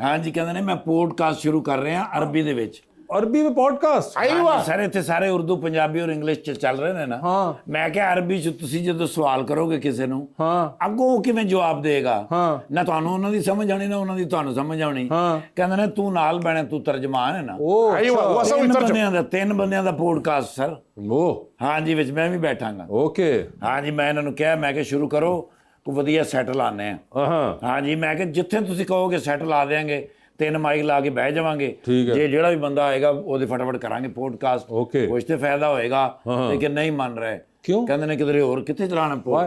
ਹਾਂ ਜੀ ਕਹਿੰਦੇ ਨੇ ਮੈਂ ਪੋਡਕਾਸਟ ਸ਼ੁਰੂ ਕਰ ਰਿਹਾ ਅਰਬੀ ਦੇ ਵਿੱਚ अरबी में पॉडकास्ट ਸਰ ਇੱਥੇ ਸਾਰੇ ਉਰਦੂ ਪੰਜਾਬੀ ਔਰ ਇੰਗਲਿਸ਼ ਚ ਚੱਲ ਰਹੇ ਨੇ ਨਾ ਹਾਂ। ਮੈਂ ਕਿਹਾ ਅਰਬੀ ਚ ਤੁਸੀਂ ਜਦੋਂ ਸਵਾਲ ਕਰੋਗੇ ਕਿਸੇ ਨੂੰ ਹਾਂ ਅੱਗੋਂ ਉਹ ਕਿਵੇਂ ਜਵਾਬ ਦੇਗਾ ਹਾਂ। ਨਾ ਤੁਹਾਨੂੰ ਉਹਨਾਂ ਦੀ ਸਮਝ ਆਣੀ ਨਾ ਉਹਨਾਂ ਦੀ ਤੁਹਾਨੂੰ ਸਮਝ ਆਉਣੀ ਹਾਂ। ਕਹਿੰਦੇ ਨੇ ਤੂੰ ਨਾਲ ਬਹਿਣਾ ਤੂੰ ਤਰਜਮਾਨ ਹੈ ਨਾ ओ ਤਿੰਨ ਬੰਦਿਆਂ ਦਾ ਪੋਡਕਾਸਟ ਸਰ ओ ਹਾਂਜੀ ਵਿੱਚ ਮੈਂ ਵੀ ਬੈਠਾਂਗਾ ओके ਹਾਂਜੀ ਮੈਂ ਇਹਨਾਂ ਨੂੰ ਕਿਹਾ ਮੈਂ ਕਿ ਸ਼ੁਰੂ ਕਰੋ ਕੋਈ ਵਧੀਆ ਸੈਟਲ ਆਨੇ ਆ हाँ ਹਾਂਜੀ ਮੈਂ ਕਿ ਜਿੱਥੇ ਤੁਸੀਂ ਕਹੋਗੇ ਸੈਟਲ ਆ ਦੇਾਂਗੇ 3 ਮਾਈਕ ਲਾ ਕੇ ਬਹਿ ਜਾਵਾਂਗੇ ਠੀਕ ਹੈ। ਜੇ ਜਿਹੜਾ ਵੀ ਬੰਦਾ ਆਏਗਾ ਉਹਦੇ ਫਟਾਫਟ ਕਰਾਂਗੇ ਪੋਡਕਾਸਟ Okay। ਕੁਝ ਤੇ ਫਾਇਦਾ ਹੋਏਗਾ ਹਾਂ। ਲੇਕਿਨ ਨਹੀਂ ਮੰਨ ਰਹੇ ਕਿਉਂ? ਕਹਿੰਦੇ ਨੇ ਕਿਧਰੇ ਹੋਰ ਕਿੱਥੇ ਚਲਾਣਾ Why?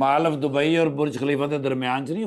ਮਾਲ ਆਫ ਦੁਬਈ ਔਰ ਬੁਰਜ ਖਲੀਫਾ ਦੇ ਦਰਮਿਆਨ ਚ ਨਹੀਂ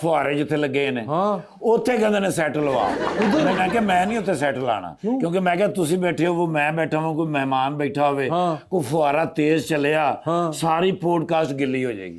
ਫੁਹਾਰੇ ਜਿੱਥੇ ਲੱਗੇ ਨੇ ਹਾਂ। ਉੱਥੇ ਕਹਿੰਦੇ ਨੇ ਸੈਟਲ ਵਾ ਮੈਂ ਕਿਹਾ ਮੈਂ ਨਹੀਂ ਉੱਥੇ ਸੈਟਲ ਆਣਾ ਕਿਉਂਕਿ ਮੈਂ ਕਿਹਾ ਤੁਸੀਂ ਬੈਠੇ ਹੋ ਮੈਂ ਬੈਠਾ ਹਾਂ ਕੋਈ ਮਹਿਮਾਨ ਬੈਠਾ ਹੋਵੇ ਹਾਂ। ਕੋਈ ਫੁਹਾਰਾ ਤੇਜ਼ ਚੱਲਿਆ ਸਾਰੀ ਪੋਡਕਾਸਟ ਗਿੱਲੀ ਹੋ ਜਾਏਗੀ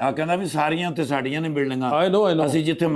ਆ ਕਹਿੰਦਾ ਵੀ ਸਾਰੀਆਂ ਉੱਤੇ ਸਾਡੀਆਂ ਨੇ ਬਿਲਡਿੰਗਾਂ I know. ਅਸੀਂ ਜਿੱਥੇ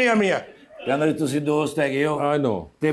100 ਕਹਿੰਦਾ ਵੀ ਤੁਸੀਂ ਦੋਸਤ ਹੈਗੇ ਹੋ I know। ਤੇ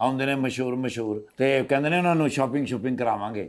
ਆਉਂਦੇ ਨੇ ਮਸ਼ਹੂਰ ਤੇ ਕਹਿੰਦੇ ਨੇ ਉਹਨਾਂ ਨੂੰ ਸ਼ਾਪਿੰਗ ਕਰਾਵਾਂਗੇ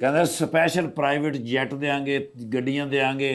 ਕਹਿੰਦਾ ਸਪੈਸ਼ਲ ਪ੍ਰਾਈਵੇਟ ਜੈਟ ਦੇਾਂਗੇ ਗੱਡੀਆਂ ਦੇਾਂਗੇ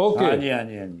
ओके। ਹਾਂਜੀ ਹਾਂਜੀ ਹਾਂਜੀ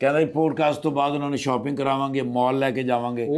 ਕਹਿੰਦਾ ਜੀ ਪੋਡਕਾਸਟ ਤੋਂ ਬਾਅਦ ਉਹਨਾਂ ਨੂੰ ਸ਼ਾਪਿੰਗ ਕਰਾਵਾਂਗੇ ਮਾਲ ਲੈ ਕੇ ਜਾਵਾਂਗੇ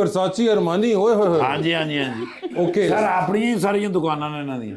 वर्साची अरमानी ओए होए होए। ਹਾਂਜੀ ਹਾਂਜੀ ਹਾਂਜੀ ओके। ਸਰ ਆਪਣੀਆਂ ਹੀ ਸਾਰੀਆਂ ਦੁਕਾਨਾਂ ਨੇ ਇਹਨਾਂ ਦੀਆਂ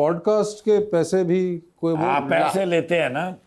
पॉडकास्ट के पैसे भी कोई वो- आप पैसे लेते हैं ना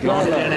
क्यों लेने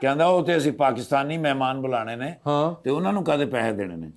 ਕਹਿੰਦਾ ਉਹ ਤੇ ਅਸੀਂ ਪਾਕਿਸਤਾਨੀ ਮਹਿਮਾਨ ਬੁਲਾਣੇ ਨੇ हाँ ਤੇ ਉਹਨਾਂ ਨੂੰ ਕਾਹਦੇ ਪੈਸੇ ਦੇਣੇ ਨੇ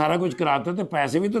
ਸਾਰਾ ਕੁਝ ਕਰਾਤਾ ਤੇ ਪੈਸੇ ਵੀ ਤਾਂ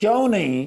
ਕਿਉਂ ਨਹੀਂ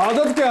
आदत क्या?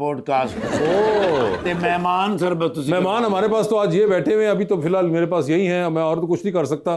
ਪੋਡਕਾਸਟ ओ ਤੇ ਮਹਿਮਾਨ ਸਰ ਬਸ ਤੁਸੀਂ मेहमान हमारे पास तो आज ये बैठे हुए हैं, अभी तो फिलहाल मेरे पास यही हैं, मैं और तो कुछ नहीं कर सकता।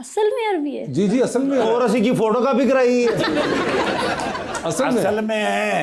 असल में अरबी है। जी जी असल में और ਅਸੀਂ ਕੀ ਫੋਟੋ ਕਾਪੀ ਕਰਾਈ ਹੈ? असल में असल में है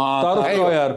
हाँ तारुफ करो यार।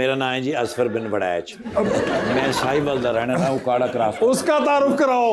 ਮੇਰਾ ਨਾਮ ਹੈ ਜੀ ਅਸਫਰ ਬਿਨ ਵੜੈਚ ਮੈਂ ਸਾहिवाल ਦਾ ਰਹਿਣਾ ਨਾ ਉਕਾੜਾ ਕਰਾਸ उसका तारुफ कराओ।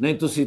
ਨਹੀਂ ਤੁਸੀਂ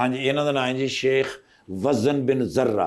ਹਾਂਜੀ ਇਹਨਾਂ ਦਾ ਨਾਮ ਹੈ ਜੀ ਸ਼ੇਖ ਵਜ਼ਨ ਬਿਨ ਜ਼र्रा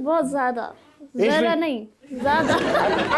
बहुत ज्यादा ज़रा नहीं ज्यादा।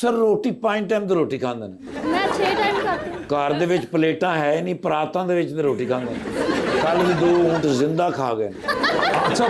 ਸਰ ਰੋਟੀ 5 ਟਾਈਮ ਤੇ ਰੋਟੀ ਖਾਂਦੇ ਨੇ मैं 6 टाइम खाती हूँ। ਘਰ ਦੇ ਵਿੱਚ ਪਲੇਟਾਂ ਹੈ ਨਹੀਂ ਪਰਾਤਾਂ ਦੇ ਵਿੱਚ ਤੇ ਰੋਟੀ ਖਾਂਦੇ ਨੇ ਕੱਲ ਵੀ 2 ਊਂਟ ਜ਼ਿੰਦਾ ਖਾ ਗਏ अच्छा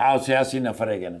ਹਾਂ ਸਿਆਸੀ ਨਫਰ ਹੈਗੇ ਨੇ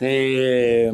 ਤੇ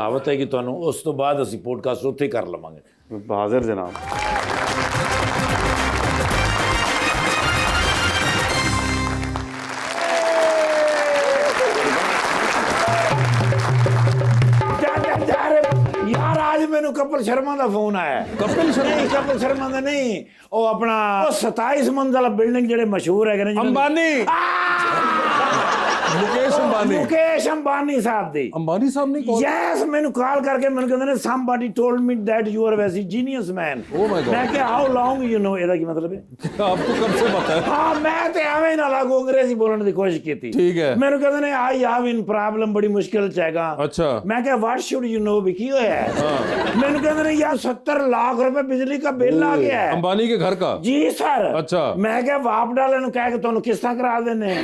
ਦਾਵਤ ਹੈ ਕਿ ਤੁਹਾਨੂੰ ਉਸ ਤੋਂ ਬਾਅਦ ਅਸੀਂ ਪੋਡਕਾਸਟ ਉੱਥੇ ਹੀ ਕਰ ਲਵਾਂਗੇ हाजिर जनाब ਯਾਰ ਅੱਜ ਮੈਨੂੰ ਕਪਿਲ ਸ਼ਰਮਾ ਦਾ ਫੋਨ ਆਇਆ ਕਪਿਲ ਸ਼ਰਮਾ ਨਹੀਂ ਕਪਿਲ ਸ਼ਰਮਾ ਦਾ ਨਹੀਂ ਉਹ ਆਪਣਾ ਉਹ 27 ਮੰਜ਼ਲਾ ਬਿਲਡਿੰਗ ਜਿਹੜੇ ਮਸ਼ਹੂਰ ਹੈਗੇ ਨੇ अंबानी, मुकेश अंबानी। ਮੁਕੇਸ਼ ਅੰਬਾਨੀ ਸਾਹਿਬ ਦੀ अंबानी साहब ने कौन? ਯੈਸ ਮੈਨੂੰ ਕਾਲ ਕਰਕੇ ਮੈਨੂੰ ਕਹਿੰਦੇ ਨੇ somebody told me that you are ਵੈਸੀ genius man Oh my God. ਮੈਂ ਕਿਹਾ how long you know ਇਹਦਾ ਕੀ ਮਤਲਬ ਹੈ आपको कब से पता है? ਹਾਂ ਮੈਂ ਤੇ ਐਵੇਂ ਨਾ ਲਾਗੂ ਅੰਗਰੇਜ਼ੀ ਬੋਲਣ ਦੀ ਕੋਸ਼ਿਸ਼ ਕੀਤੀ ਠੀਕ ਹੈ। ਮੈਨੂੰ ਕਹਿੰਦੇ ਨੇ ਆਈ ਹੈਵ ਇਨ ਪ੍ਰੋਬਲਮ ਬੜੀ ਮੁਸ਼ਕਿਲ ਚ ਹੈਗਾ अच्छा। ਮੈਂ ਕਿਹਾ ਵਾਟ ਸ਼ੁਡ ਯੂ ਨੋ ਵੀ ਕੀ ਹੋਇਆ ਹੈ ਮੈਨੂੰ ਕਹਿੰਦੇ ਨੇ ਯਾਰ 70 ਲੱਖ रुपए ਬਿਜਲੀ ਦਾ ਬਿੱਲ ਆ ਗਿਆ ਹੈ अंबानी के घर का? ਜੀ ਸਰ ਅੱਛਾ। ਮੈਂ ਕਿਹਾ ਵਾਪ ਡਾਲੇ ਨੂੰ ਕਹਿ ਕੇ ਤੁਹਾਨੂੰ ਕਿਸ਼ਤਾਂ ਕਰਾ ਦੇਣੇ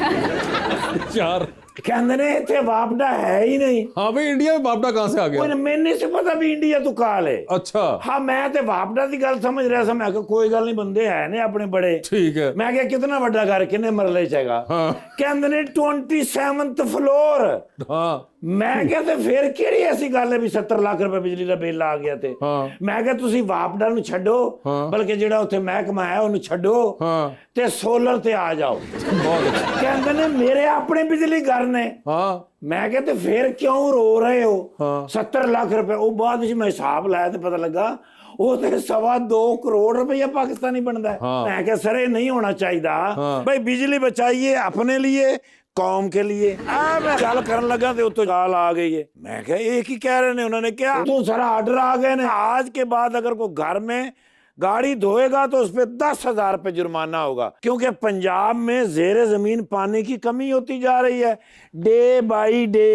यार कहते ने इतने वापडा है ही नहीं। हाँ भाई इंडिया में बापडा कहाँ से आ गया? मैंने नहीं से पता भी इंडिया तो काल है। अच्छा हाँ मैं तो वापडा की गल समझ रहा था। मैं कहा कोई गल नहीं, बंदे है ने अपने बड़े। ठीक है। मैं क्या कितना बड़ा घर किन्ने मरले चेगा? हाँ। कहते ने 27th फ्लोर। हाँ मैं क्या ते फिर केड़ी ऐसी गल है भी 70 लाख रुपए बिजली का बिल आ गया थे। हाँ। मैं क्या तुसी वापडा नु छड्डो, हाँ। बल्कि जेड़ा उत्थे महकमा है ओनु छड्डो हाँ। ते सोलर ते आ जाओ। बहुत अच्छा। कहते ने मेरे अपने बिजली घर ने। हाँ मैं कहते फिर क्यों रो रहे हो? हाँ। 70 लाख रुपए। वो बाद में हिसाब लाया तो पता लगा वो तो 2.25 करोड़ रुपया पाकिस्तानी बनता है। हाँ। मैं क्या सर ये नहीं होना चाहिए। हाँ। भाई बिजली बचाइए अपने लिए, कौम के लिए। मैं गल करने लगा तो तो गाल आ गई है। मैं क्या एक ही कह रहे ने, उन्होंने क्या तो सारा ऑर्डर आ गए ने। आज के बाद अगर कोई घर में गाड़ी धोएगा तो उस पर 10,000 रुपये जुर्माना होगा, क्योंकि पंजाब में जेरे जमीन पानी की कमी होती जा रही है डे बाई डे।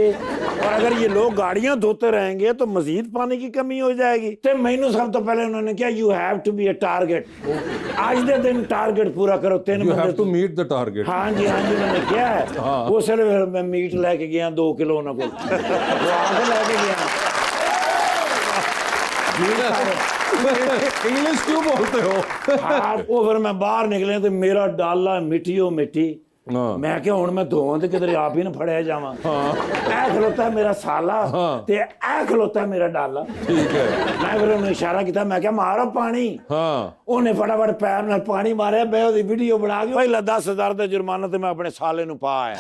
और अगर ये लोग गाड़ियां धोते रहेंगे तो मजीद पानी की कमी हो जाएगी। तो मैनू सब तो पहले उन्होंने क्या, you have to be a target. आज दे दिन टारगेट पूरा करो। 3 यू हैव बंदे टू मीट द टारगेट। हाँ जी उन्होंने क्या है। हाँ। वो सिर्फ मैं मीट लेके गया 2 किलो उन्होंने को वो आगे लेके गया। इंग्लिश क्यों बोलते हो? हाँ, वो फिर मैं बाहर निकले तो मेरा डाला मिट्टियों मिट्टी। हाँ। मैं क्या हुण मैं धोवां ते किधर आप ही ना फड़िया जावां। ऐ खलोता है मेरा साला हाँ। ते ऐ खलोता है मेरा डाला। ठीक है। मैं फिर उन्हें इशारा किया, मैं क्या मारो पानी। हाँ उन्हें फटाफट पैर नाल पानी मारिया। मैं उसकी वीडियो बना के पहला 10,000 का जुर्माना तो मैं अपने साले नूं पा आया।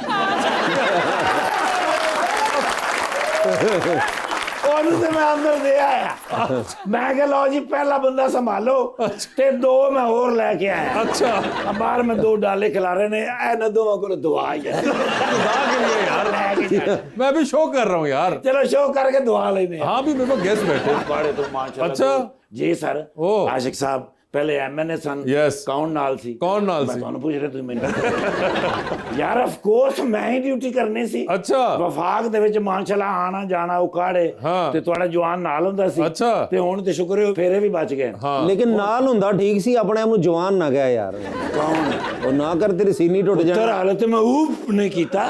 ਉਹਨੂੰ ਤੇ ਮੈਂ ਅੰਦਰ ਦੇ ਆਇਆ। ਮੈਂ ਕਿਹਾ ਲਓ ਜੀ ਪਹਿਲਾ ਬੰਦਾ ਸੰਭਾਲੋ ਤੇ 2 ਮੈਂ ਹੋਰ ਲੈ ਕੇ ਆਇਆ। अच्छा ਬਾਹਰ ਮੈਂ 2 ਡਾਲੇ ਖਿਲਾ ਰਹੇ ਨੇ। ਇਹਨਾਂ ਦੋਵਾਂ ਕੋਲ ਦੁਆ ਹੀ ਹੈ। दुआ के लिए यार। ਲੈ ਕੇ ਜਾ। मैं भी शो कर रहा हूँ यार। ਚਲੋ ਸ਼ੋਅ ਕਰਕੇ ਦੁਆ ਲੈਨੇ ਆ। हाँ भी मेरे को गेस्ट बैठे। ਬਾੜੇ ਤੋਂ ਮਾਸ਼ਾਅੱਲਾ। अच्छा। ਜੀ ਸਰ। ओ। ਆਸ਼ਿਕ ਸਾਹਿਬ ਪਹਿਲੇ ਐਮਐਨਏ ਸਨ। Yes। ਕੌਣ ਨਾਲ ਸੀ? कौन नाल ਮੈਂ सी? ਤੁਹਾਨੂੰ ਪੁੱਛ ਰਿਹਾ, ਤੁਸੀਂ ਮੈਨੂੰ ਯਾਰ ਆਫ ਕੋਰਸ ਮੈਂ ਹੀ ਡਿਊਟੀ ਕਰਨੀ ਸੀ। अच्छा ਵਫਾਕ ਦੇ ਵਿੱਚ ਮਾਸ਼ਾਅੱਲਾ ਆਣਾ ਜਾਣਾ ਉਕਾੜੇ ਹਾਂ। ਤੇ ਤੁਹਾਡਾ ਜਵਾਨ ਨਾਲ ਹੁੰਦਾ ਸੀ। ਅੱਛਾ। ਤੇ ਹੁਣ ਤੇ ਸ਼ੁਕਰ ਹੈ ਫੇਰੇ ਵੀ ਬਚ ਗਏ। हाँ ਲੇਕਿਨ ਨਾਲ ਹੁੰਦਾ ਠੀਕ ਸੀ, ਆਪਣੇ ਆਪ ਨੂੰ ਜਵਾਨ ਨਾ ਕਹਿ ਯਾਰ। ਕੌਣ? ਉਹ ਨਾ ਕਰ ਤੇਰੀ ਸੀਨੀ ਟੁੱਟ ਤੇਰਾ ਜਾਣਾ। ਹਾਲਤ ਮੈਂ ਊਪ ਨਹੀਂ ਕੀਤਾ।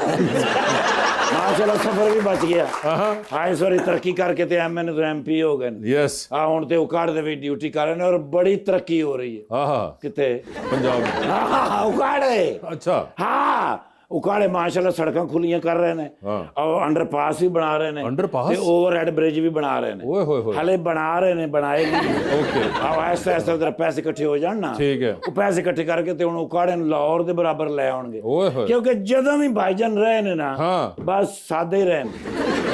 ਮਾਸ਼ਾਅੱਲਾ ਸਫਰ ਵੀ ਬਚ ਗਿਆ। ਹਾਂ ਇਸ ਵਾਰੀ ਤਰੱਕੀ ਕਰਕੇ ਤੇ ਐਮਐਨਏ ਤੋਂ ਐਮਪੀ ਹੋ ਗਏ ਨੇ। यस। ਆ ਹੁਣ ਤੇ ਉਕਾੜ ਦੇ ਵਿੱਚ ਡਿਊਟੀ ਕਰ ਰਹੇ ਨੇ ਔਰ ਬੜੀ ਤਰੱਕੀ ਹੋ ਰਹੀ ਹੈ। हाँ ਕਿਤੇ? पंजाब में। ਹਾਂ ਉਕਾੜੇ। अच्छा ਹਾਂ ਉਕਾੜੇ ਮਾਸ਼ਾਅੱਲਾ ਸੜਕਾਂ ਖੁੱਲੀਆਂ ਕਰ ਰਹੇ ਨੇ ਹਾਂ। ਔਰ ਅੰਡਰਪਾਸ ਵੀ ਬਣਾ ਰਹੇ ਨੇ Underpass? ਤੇ ਓਵਰਹੈਡ ਬ੍ਰਿਜ ਵੀ ਬਣਾ ਰਹੇ ਨੇ। ओए होए होए। ਹਲੇ ਬਣਾ ਰਹੇ ਨੇ, ਬਣਾਏ ਨਹੀਂ। ओके ਆਹ ਐਸਾ ਐਸਾ ਉਧਰ ਪੈਸੇ ਇਕੱਠੇ ਹੋ ਜਾਣ ਨਾ। ठीक है। ਉਹ ਪੈਸੇ ਇਕੱਠੇ ਕਰਕੇ ਤੇ ਹੁਣ ਉਕਾੜੇ ਨੂੰ ਲਾਹੌਰ ਦੇ ਬਰਾਬਰ ਲੈ ਆਉਣਗੇ। ओए होए। ਕਿਉਂਕਿ ਜਦੋਂ ਵੀ ਭਾਈਜਾਨ ਰਹੇ ਨੇ ਨਾ ਹਾਂ। ਬਸ ਸਾਦੇ ਹੀ ਰਹੇ ਨੇ।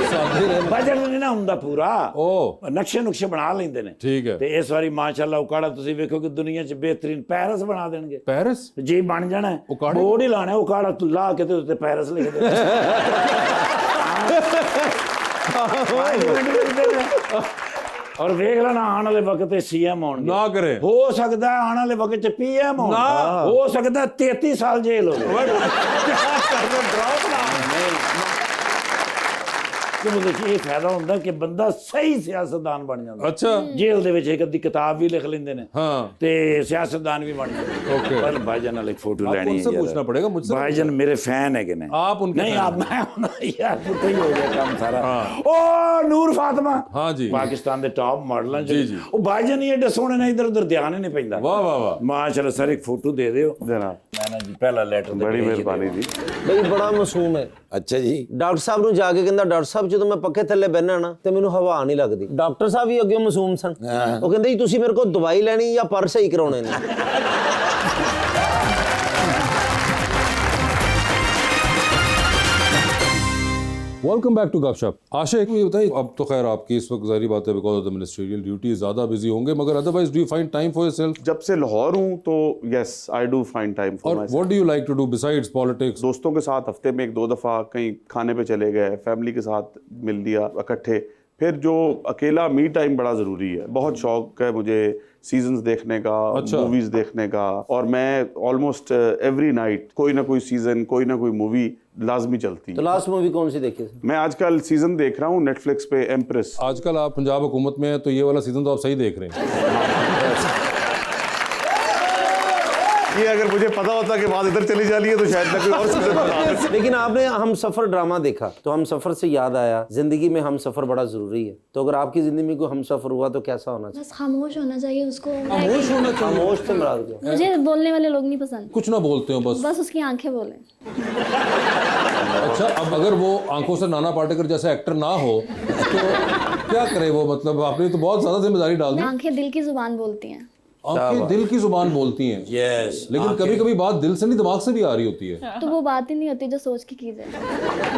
सादे रहना। ਬਜਟ ਨਹੀਂ ਨਾ ਹੁੰਦਾ ਪੂਰਾ। ओ ਨਕਸ਼ੇ ਨੁਕਸ਼ੇ ਬਣਾ ਲੈਂਦੇ ਨੇ। ठीक है। ਤੇ ਇਸ ਵਾਰੀ ਮਾਸ਼ਾਅੱਲਾ ਉਕਾੜਾ ਤੁਸੀਂ ਵੇਖੋ ਕਿ ਦੁਨੀਆ 'ਚ ਬਿਹਤਰੀਨ ਪੈਰਿਸ ਬਣਾ ਦੇਣਗੇ। पेरिस। ਜੀ ਬਣ ਜਾਣਾ ਹੈ। ਉਕਾੜੇ? ਬੋਰਡ ਹੀ ਲਾਣਾ ਉਕਾੜਾ ਤੂੰ ਲਾ ਕੇ ਤੇ ਉੱਤੇ ਪੈਰਿਸ ਲਿਖ ਦੇ। ਔਰ ਵੇਖ ਲੈਣਾ ਆਉਣ ਵਾਲੇ ਵਕਤ ਤੇ ਸੀਐਮ ਹੋਣਗੇ। ना करे। ਹੋ ਸਕਦਾ ਹੈ ਆਉਣ ਵਾਲੇ ਵਕਤ ਚ ਪੀਐਮ ਹੋਣ। ਨਾ। ਹੋ ਸਕਦਾ ਹੈ 33 ਸਾਲ ਜੇਲ੍ਹ ਹੋਵੇ। ਕਿਉਂਕਿ ਇਹ ਫਾਇਦਾ ਹੁੰਦਾ ਕਿ ਬੰਦਾ ਸਹੀ ਸਿਆਸਤਦਾਨ ਬਣ ਜਾਂਦਾ। अच्छा ਜੇਲ੍ਹ ਦੇ ਵਿੱਚ ਇੱਕ ਅੱਧੀ ਕਿਤਾਬ ਵੀ ਲਿਖ ਲੈਂਦੇ ਨੇ हाँ ਤੇ ਸਿਆਸਤਦਾਨ ਵੀ ਬਣ ਜਾਂਦੇ। ओके। ਪਰ ਭਾਈਜਾਨ ਨਾਲ ਇੱਕ ਫੋਟੋ आप ਲੈਣੀ उनसे है पूछना पड़ेगा मुझसे। भाईजान मेरे फैन है कि नहीं? आप उनके नहीं fan आप मैं हूं ना यार पुट्ठा ही हो गया काम सारा। हाँ। ओ नूर फातिमा। हाँ जी। पाकिस्तान दे टॉप मॉडल जी, जी। ओ भाईजान ये एडे सोहने ने इधर उधर ध्यान ही नहीं पैंदा। वाह वाह वाह। माशाल्लाह सर एक फोटो दे दियो। जनाब मैं ना जी पहला लेटर बड़ी मेहरबानी जी। ਬਈ ਬੜਾ ਮਾਸੂਮ ਹੈ। अच्छा जी। ਡਾਕਟਰ ਸਾਹਿਬ ਨੂੰ ਜਾ ਕੇ ਕਹਿੰਦਾ, ਡਾਕਟਰ ਸਾਹਿਬ ਜਦੋਂ ਮੈਂ ਪੱਖੇ ਥੱਲੇ ਬਹਿਣਾ ਨਾ ਤੇ ਮੈਨੂੰ ਹਵਾ ਨਹੀਂ ਲੱਗਦੀ। ਡਾਕਟਰ ਸਾਹਿਬ ਵੀ ਅੱਗੇ ਮਾਸੂਮ ਸਨ। ਉਹ ਕਹਿੰਦੇ ਜੀ ਤੁਸੀਂ ਮੇਰੇ ਕੋਲ ਦਵਾਈ ਲੈਣੀ ਜਾਂ ਪਰ ਸਹੀ ਕਰਾਉਣੇ ਨੇ। वेलकम बैक टू गपशप। आशिक ये बताइए, अब तो खैर आपकी इस वक्त ज़ाहिर बात है because of the ministerial duty ज़्यादा बिजी होंगे, मगर otherwise do you find time for yourself? जब से लाहौर हूँ तो yes I do find time for और my what do you like to do besides politics? दोस्तों के साथ हफ्ते में 1-2 दफ़ा कहीं खाने पे चले गए, फैमिली के साथ मिल लिया इकट्ठे। फिर जो अकेला मी टाइम बड़ा ज़रूरी है। बहुत शौक है मुझे सीजन्स देखने का, अच्छा। मूवीज़ देखने का, और मैं ऑलमोस्ट एवरी नाइट कोई ना कोई सीज़न, कोई ना कोई मूवी लाजमी चलती तो है। लास्ट मूवी कौन सी देखी? मैं आजकल सीज़न देख रहा हूँ नेटफ्लिक्स पे, एम्प्रेस। आजकल आप पंजाब हुकूमत में हैं तो ये वाला सीजन तो आप सही देख रहे हैं। ये अगर मुझे पता होता कि बात इधर चली जा रही है तो शायद मैं कोई और सीजन बता। लेकिन आपने हम सफर ड्रामा देखा तो हम सफर से याद आया, जिंदगी में हम सफर बड़ा जरूरी है। तो अगर आपकी जिंदगी में कोई हम सफर हुआ तो कैसा होना चाहिए? बस खामोश होना चाहिए उसको। खामोश होना चाहिए। खामोश से मुराद क्या? मुझे बोलने वाले लोग नहीं पसंद, कुछ ना बोलते हो बस। बस उसकी आंखें बोले। अच्छा, अब अगर वो आंखों से नाना पाटेकर जैसा एक्टर ना हो तो क्या करे वो? मतलब आपने तो बहुत ज्यादा जिम्मेदारी डाल दी। आंखें दिल की जुबान बोलती हैं। आंखें दिल की जुबान बोलती हैं। यस, लेकिन कभी कभी बात दिल से नहीं दिमाग से भी आ रही होती है। तो वो बात ही नहीं होती जो सोच के की जाए।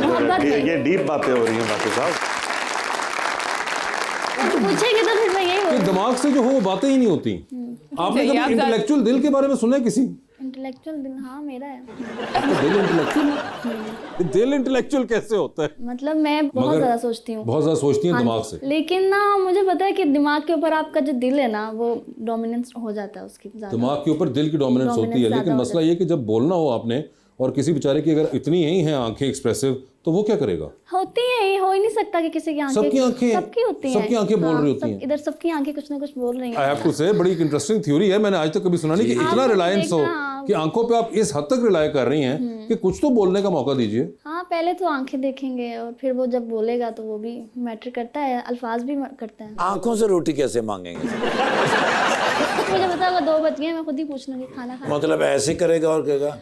मोहब्बत में ये डीप बातें हो रही हैं बाकी साहब। पूछेंगे तो फिर मैं यही कि बोलूंगी। दिमाग से जो हो वो बातें ही नहीं होती। आपने कभी इंटेलेक्चुअल दिल के बारे में सुना है किसी? इंटेलेक्चुअल दिल, हाँ मेरा है। दिल इंटेलेक्चुअल? दिल इंटेलेक्चुअल कैसे होता है? मतलब मैं बहुत ज्यादा सोचती हूँ। बहुत ज्यादा सोचती हैं हाँ, दिमाग से। लेकिन ना मुझे पता है कि दिमाग के ऊपर आपका जो दिल है ना वो डोमिनेंस हो जाता है उसकी ज्यादा। दिमाग के ऊपर दिल की डोमिनेंस होती है। Dominance लेकिन ज्यादा मसला ये कि जब बोलना हो आपने और किसी बेचारे की अगर इतनी ही हैं आंखें एक्सप्रेसिव, तो वो क्या करेगा? होती है, ये हो ही नहीं सकता कि किसी की आंखें सबकी आंखें सबकी होती हैं। सबकी आंखें बोल रही होती हैं। इधर सबकी आंखें कुछ ना कुछ बोल रही हैं। आई हैव टू से बड़ी इंटरेस्टिंग थ्योरी है। मैंने आज तक कभी सुना नहीं कि इतना आप रिलायंस हो देखना, कि आंखों पे आप इस हद तक रिलाय कर रही हैं कि कुछ तो बोलने का मौका दीजिए। हाँ, पहले तो आंखें देखेंगे और फिर वो जब बोलेगा तो वो भी मैटर करता है, अल्फाज भी करते हैं। आंखों से रोटी कैसे मांगेंगे? मुझे पता होगा 2 बज गए, मैं खुद ही पूछ लूंगी खाना खा। मतलब ऐसे करेगा और कहेगा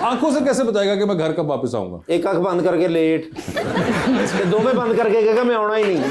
आंखों से कैसे बताएगा कि मैं घर कब वापस आऊंगा? एक आंख बंद करके लेट, दो में बंद करके कहेगा मैं आना ही नहीं।